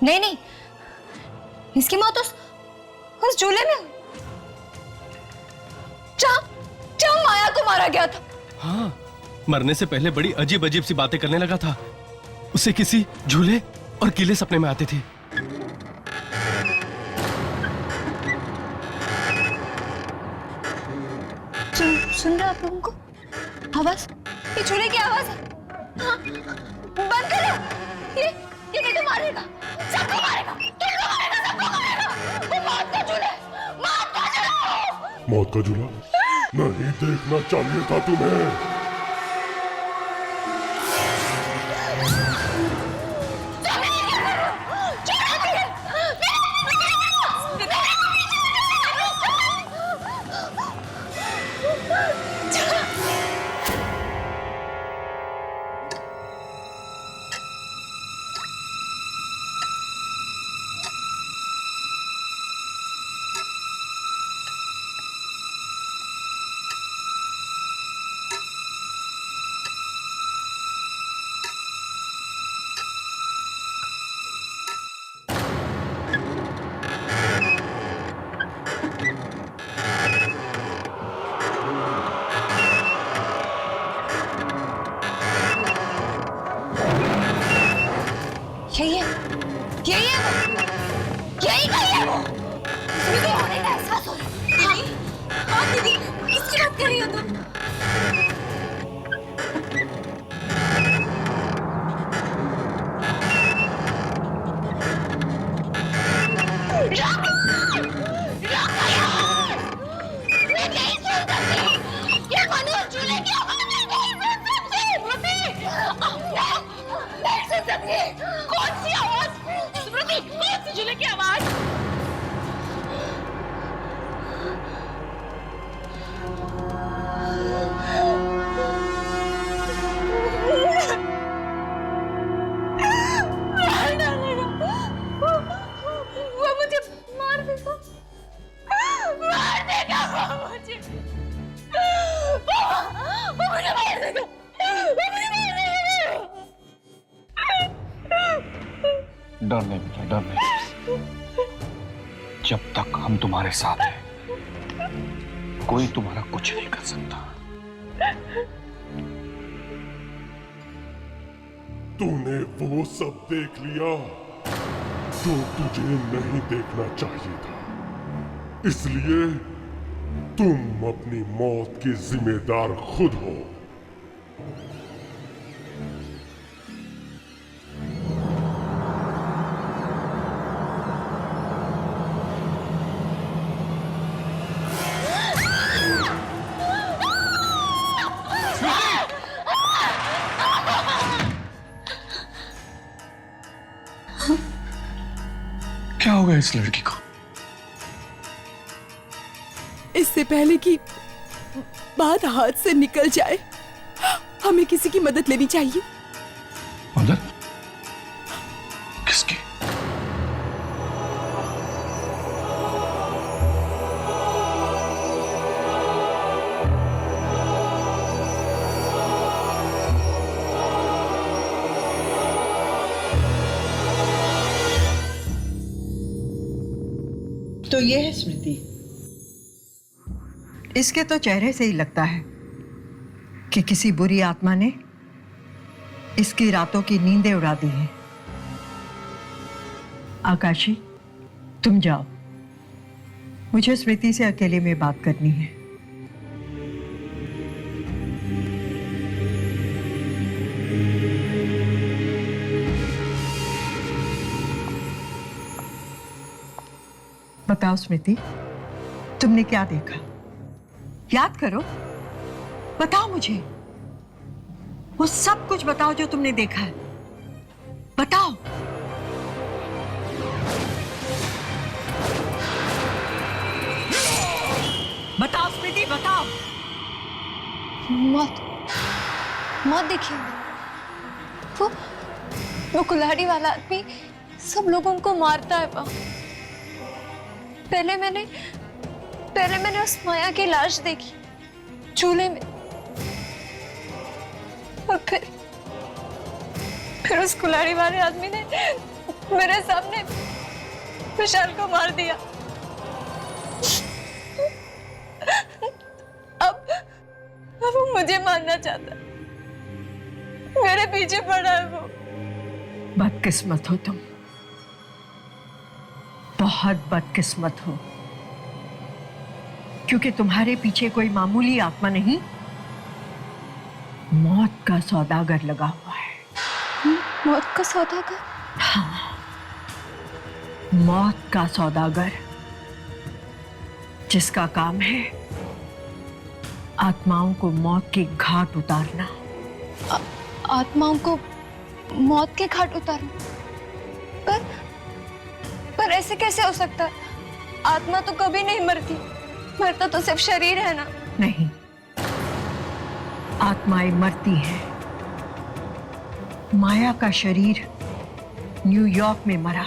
नहीं नहीं, इसकी मौत उस झूले में जहाँ माया को मारा गया था। हाँ, मरने से पहले बड़ी अजीब अजीब सी बातें करने लगा था। उसे किसी झूले और किले सपने में आते थे। सुन रहे आप लोगों को आवाज? ये झूले की आवाज है। हाँ, बंद करो। ये मुझे मारेगा, सबको मारेगा, तुमको मारेगा, सबको मारेगा। वो मौत का झूला, मौत का झूला। मौत का झूला? नहीं देखना चाहिए था तुम्हें। यही है वो। मुझे होने का एहसास हो रहा है। हाँ दीदी, इसकी बात कर रही हो तुम? कौन सी आवाज? स्मृति, कौन सी झूले की आवाज? वो मुझे मार देगा, मार देगा वो मुझे, वो मुझे मार देगा, वो मुझे मार देगा। डर नहीं बेटा, डर नहीं। जब तक हम तुम्हारे साथ हैं, कोई तुम्हारा कुछ नहीं कर सकता। तूने वो सब देख लिया जो तुझे नहीं देखना चाहिए था, इसलिए तुम अपनी मौत की जिम्मेदार खुद हो। क्या हो गया इस लड़की को? इससे पहले कि बात हाथ से निकल जाए, हमें किसी की मदद लेनी चाहिए। मदद? किसकी? तो ये है स्मृति। इसके तो चेहरे से ही लगता है कि किसी बुरी आत्मा ने इसकी रातों की नींदें उड़ा दी हैं। आकाशी, तुम जाओ, मुझे स्मृति से अकेले में बात करनी है। बताओ स्मृति, तुमने क्या देखा? याद करो, बताओ मुझे, वो सब कुछ बताओ जो तुमने देखा है। बताओ। बताओ स्मृति, बताओ। मौत, मौत देखिए, वो कुल्हाड़ी वाला आदमी सब लोगों को मारता है। पहले मैंने उस माया की लाश देखी चूल्हे में, और फिर उस कुल्हाड़ी वाले आदमी ने मेरे सामने विशाल को मार दिया। अब वो मुझे मारना चाहता है, मेरे पीछे पड़ा है वो। बदकिस्मत हो तुम, बहुत बदकिस्मत हो, क्योंकि तुम्हारे पीछे कोई मामूली आत्मा नहीं, मौत का सौदागर लगा हुआ है। मौत का सौदागर? हाँ, मौत का सौदागर, जिसका काम है आत्माओं को मौत के घाट उतारना। आत्माओं को मौत के घाट उतारना? पर ऐसे कैसे हो सकता है? आत्मा तो कभी नहीं मरती, मरता तो सिर्फ शरीर है ना। नहीं, आत्माएं मरती हैं। माया का शरीर न्यूयॉर्क में मरा,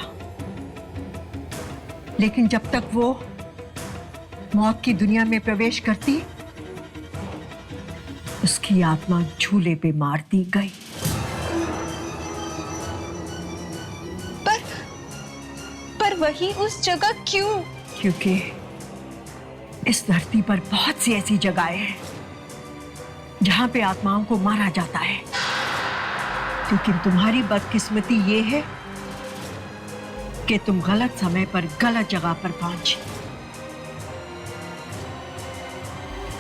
लेकिन जब तक वो मौत की दुनिया में प्रवेश करती, उसकी आत्मा झूले पे मार दी गई। पर वही उस जगह क्यों? क्योंकि इस धरती पर बहुत सी ऐसी जगहें हैं जहां पे आत्माओं को मारा जाता है, लेकिन तुम्हारी बदकिस्मती ये है कि तुम गलत समय पर गलत जगह पर पहुंची।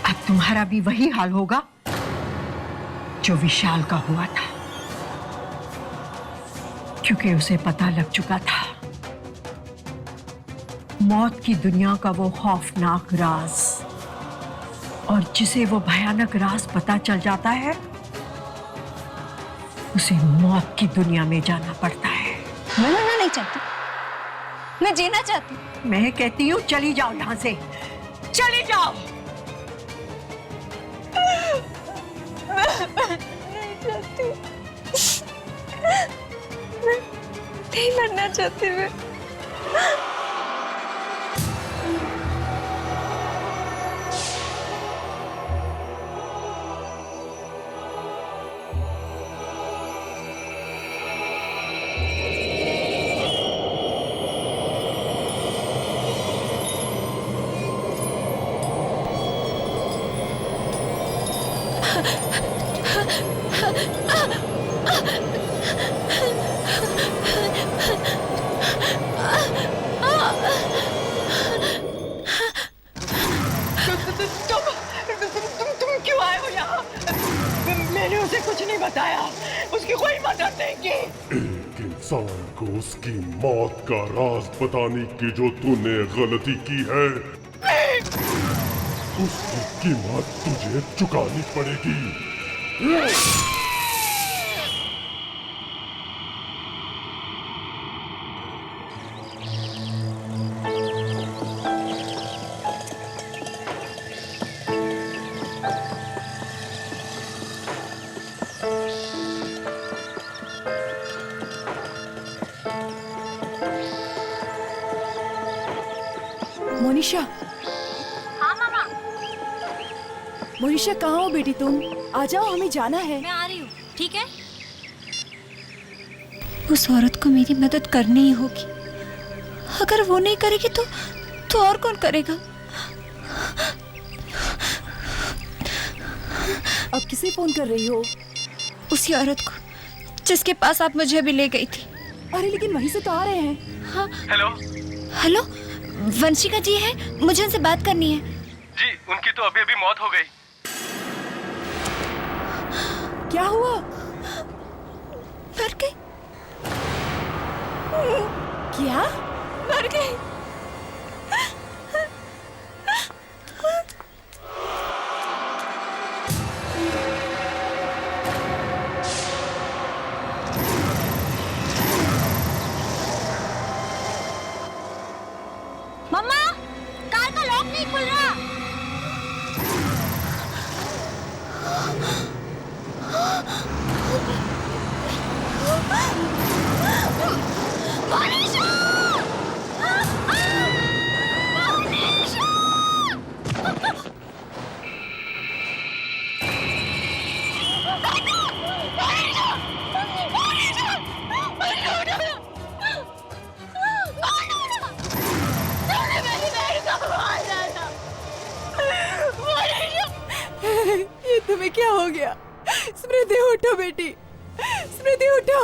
अब तुम्हारा भी वही हाल होगा जो विशाल का हुआ था, क्योंकि उसे पता लग चुका था मौत की दुनिया का वो खौफनाक राज, और जिसे वो भयानक राज पता चल जाता है, उसे मौत की दुनिया में जाना पड़ता है। मैं मरना नहीं चाहती, मैं जीना चाहती हूँ। मैं कहती हूँ चली जाओ यहां से, चली जाओ। नहीं चाहती, मैं नहीं मरना चाहती। मैं तुम क्यों आए हो यहाँ? मैंने उसे कुछ नहीं बताया, उसकी कोई मदद नहीं की। एक इंसान को उसकी मौत का राज बताने की जो तूने गलती की है, उसकी कीमत तुझे चुकानी पड़ेगी। मोनिशा। हाँ मामा। मोनिशा कहाँ हो बेटी तुम? आ जाओ, हमें जाना है। मैं आ रही हूँ, ठीक है? उस औरत को मेरी मदद करनी ही होगी। अगर वो नहीं करेगी तो और कौन करेगा? अब किसे फोन कर रही हो? उसी औरत को जिसके पास आप मुझे अभी ले गई थी। अरे लेकिन वहीं से तो आ रहे हैं। हाँ। हेलो हेलो, वंशिका जी है, मुझे उनसे बात करनी है। जी, उनकी तो अभी अभी मौत हो गई। क्या हुआ? मर गई। क्या? मर गई। मम्मा, कार का लॉक नहीं खुल रहा। मनीषा! ये तुम्हें क्या हो गया? स्मृति उठो बेटी, स्मृति उठो।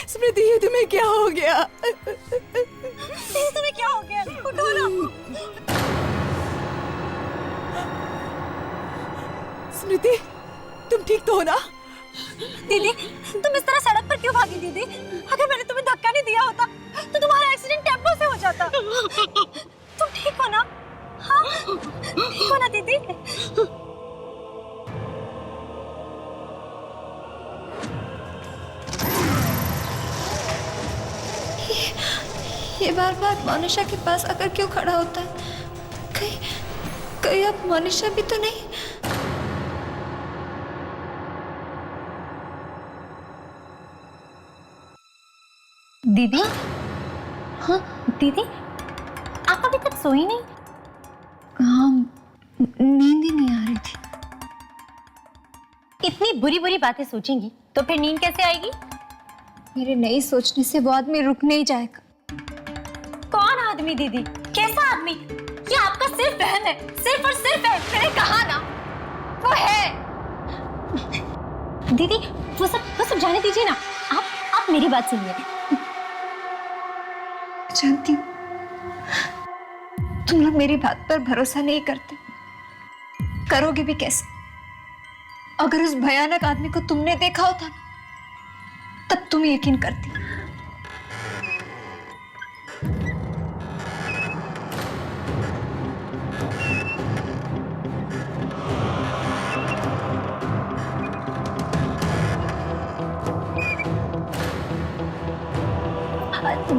स्मृति ये तुम्हें क्या हो गया? तुम्हें क्या हो गया? उठो ना। स्मृति, तुम ठीक तो हो ना? दीदी, तुम इस तरह सड़क पर क्यों भागी दीदी? अगर मैंने तुम्हें धक्का नहीं दिया होता तो तुम्हारा एक्सीडेंट टेम्पो से हो जाता। तुम ठीक हो ना? हाँ, ठीक हो ना दीदी? ये बार बार मोनिशा के पास आकर क्यों खड़ा होता है? कहीं अब मोनिशा भी तो नहीं? दीदी? हाँ दीदी, आप अभी तक सोई नहीं? हाँ, नींद ही नहीं आ रही थी। इतनी बुरी बुरी बातें सोचेंगी तो फिर नींद कैसे आएगी? मेरे नहीं सोचने से वो आदमी रुक नहीं जाएगा। कौन आदमी दीदी? कैसा आदमी? ये आपका सिर्फ वहम है, सिर्फ और सिर्फ है। मैंने कहा ना, वो है। दीदी, वो सब जाने दीजिए ना। आप मेरी बात सुनिए। जानती हूँ तुम लोग मेरी बात पर भरोसा नहीं करते, करोगे भी कैसे? अगर उस भयानक आदमी को तुमने देखा होता तब तुम यकीन करती।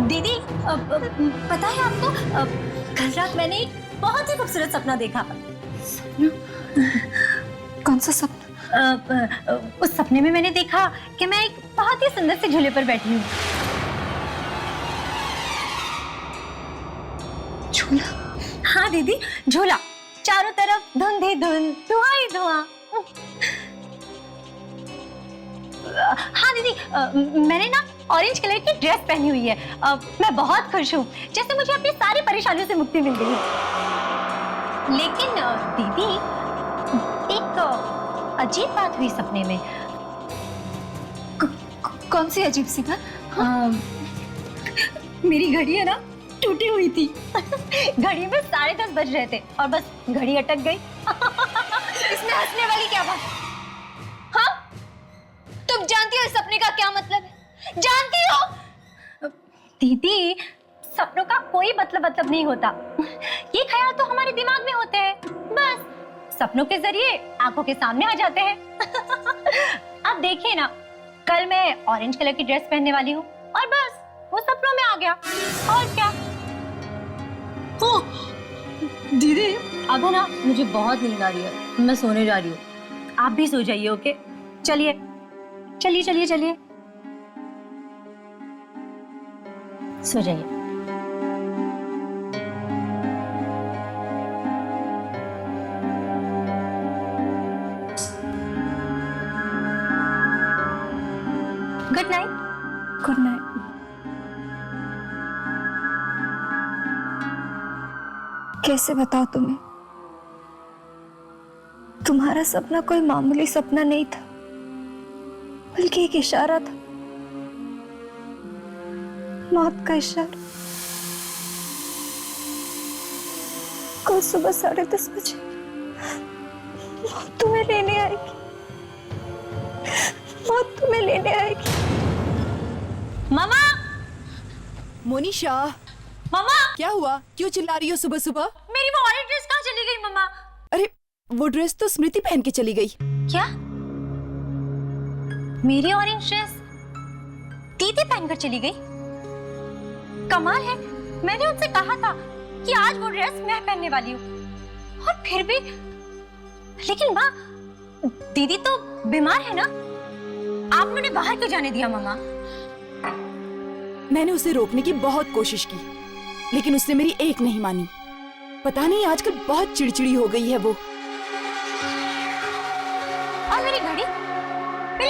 दीदी, पता है आपको, कल रात मैंने एक बहुत ही खूबसूरत सपना देखा। कौन सा सपना? उस सपने में मैंने देखा कि मैं एक बहुत ही सुंदर से झूले पर बैठी हूँ। झूला? हाँ दीदी, झूला। चारों तरफ धुंध ही धुंध, धुआं ही धुआं। हाँ दीदी, मैंने ना ऑरेंज कलर की ड्रेस पहनी हुई है। मैं बहुत खुश हूँ, जैसे मुझे अपनी सारी परेशानियों से मुक्ति मिल गई है। लेकिन दीदी, एक अजीब बात हुई सपने में। कौन सी अजीब सी बात? मेरी घड़ी है ना, टूटी हुई थी। घड़ी में 10:30 बज रहे थे और बस घड़ी अटक गई। इसमें हंसने वाली क्या बात? हाँ, तुम जानती हो इस सपने का क्या मतलब है? जानती हो? दीदी, सपनों का कोई मतलब नहीं होता। ये ख्याल तो हमारे दिमाग में होते हैं, बस सपनों के जरिए आंखों के सामने आ जाते हैं। अब देखिए ना, कल मैं ऑरेंज कलर की ड्रेस पहनने वाली हूँ और बस वो सपनों में आ गया। और क्या? दीदी, अब है ना, मुझे बहुत नींद आ रही है, मैं सोने जा रही हूँ। आप भी सो जाइए, ओके? चलिए चलिए चलिए चलिए, सो जाइए। Good night. Good night. कैसे बताओ तुम्हें, तुम्हारा सपना कोई मामूली सपना नहीं था, बल्कि एक इशारा था, मौत का इशारा। कल सुबह 10:30 बजे मौत तुम्हें लेने आएगी, मौत तुम्हें लेने आएगी। मामा! मोनिशा! मामा! क्या हुआ? क्यों चिल्ला रही हो सुबह सुबह? मेरी वो ऑरेंज ड्रेस कहाँ चली गई मामा? अरे वो ड्रेस तो स्मृति पहन के चली गई। क्या? मेरी ऑरेंज ड्रेस दीदी पहनकर चली गई? कमाल है, मैंने उनसे कहा था कि आज वो ड्रेस मैं पहनने वाली हूँ, और फिर भी। लेकिन माँ, दीदी तो बीमार है ना, आपने उन्हें बाहर क्यों जाने दिया मामा? मैंने उसे रोकने की बहुत कोशिश की, लेकिन उसने मेरी एक नहीं मानी। पता नहीं आजकल बहुत चिड़चिड़ी हो गई है वो। और मेरी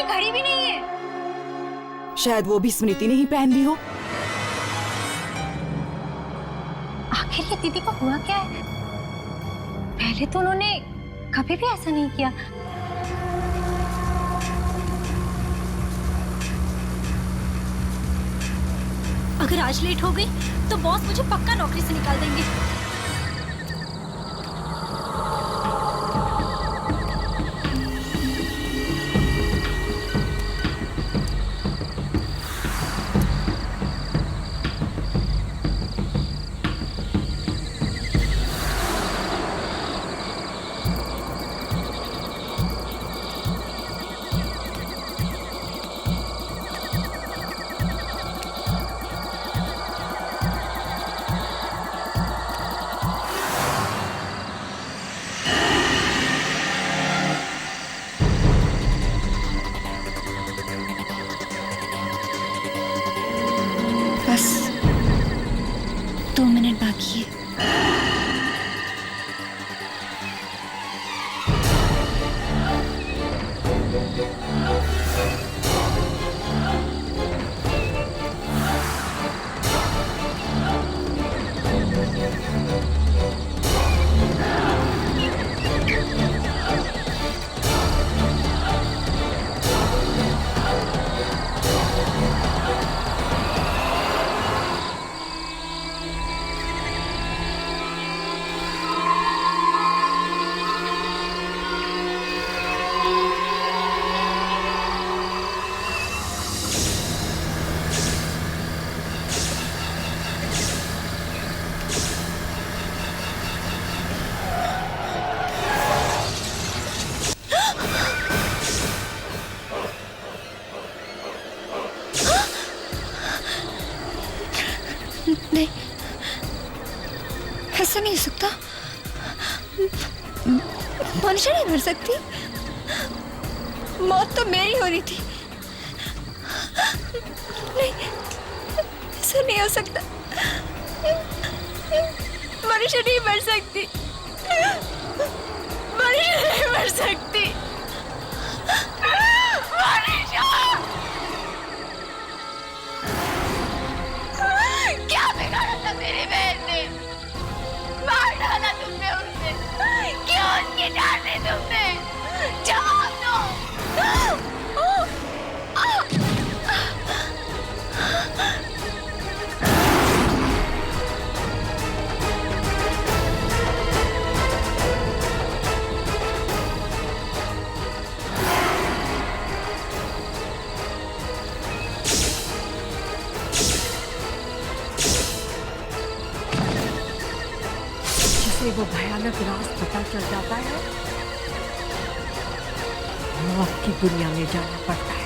घड़ी भी नहीं है। शायद वो भी स्मृति ने ही पहन ली हो। आखिर ये दीदी को हुआ क्या है? पहले तो उन्होंने कभी भी ऐसा नहीं किया। अगर आज लेट हो गई तो बॉस मुझे पक्का नौकरी से निकाल देंगे। बस 2 मिनट बाकी है। नहीं, ऐसा नहीं हो सकता। मनुष्य नहीं मर सकती, मौत तो मेरी हो रही थी। नहीं, ऐसा नहीं हो सकता। मनुष्य नहीं मर सकती, मनुष्य नहीं मर सकती। क्या बिगाड़ा था मेरी बहन ने? मार डाला तुमने उसे, क्यों उसकी जान ली तुमने? जवाब दो। वो भयानक राज पता चल जाता है, मौत की दुनिया में जाना पड़ता है।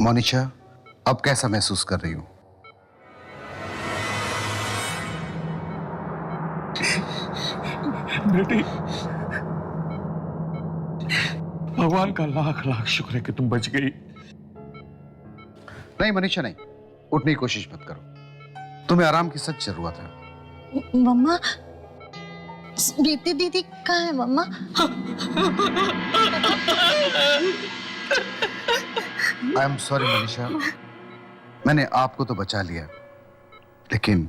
मोनिशा, अब कैसा महसूस कर रही हूँ? बेटी, भगवान का लाख लाख शुक्र है कि तुम बच गई। नहीं मनीषा, नहीं, उठने की कोशिश मत करो। तुम्हें आराम की सच जरूरत है। मम्मा, स्मृति दीदी कहाँ है मम्मा? आई एम सॉरी मनीषा, मैंने आपको तो बचा लिया, लेकिन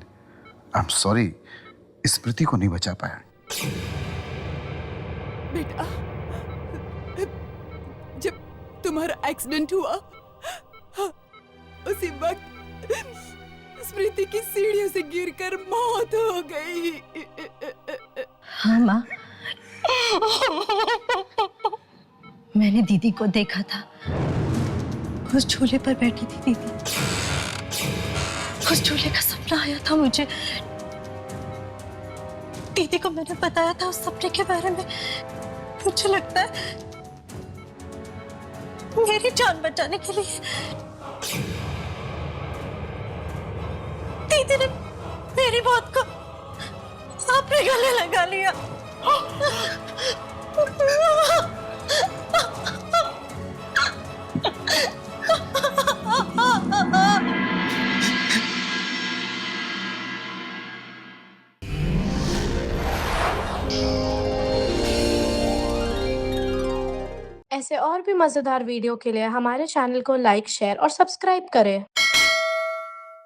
आई एम सॉरी, स्मृति को नहीं बचा पाया। बेटा, जब तुम्हारा एक्सीडेंट हुआ उसी वक्त स्मृति की सीढ़ियों से गिरकर मौत हो गई। हाँ माँ, मैंने दीदी को देखा था, उस झूले पर बैठी थी दीदी। उस झूले का सपना आया था मुझे। दीदी को मैंने बताया था उस सपने के बारे में। मुझे लगता है मेरी जान बचाने के लिए दीदी ने मेरी मौत को अपने गले लगा लिया। ऐसे और भी मजेदार वीडियो के लिए हमारे चैनल को लाइक, शेयर और सब्सक्राइब करें।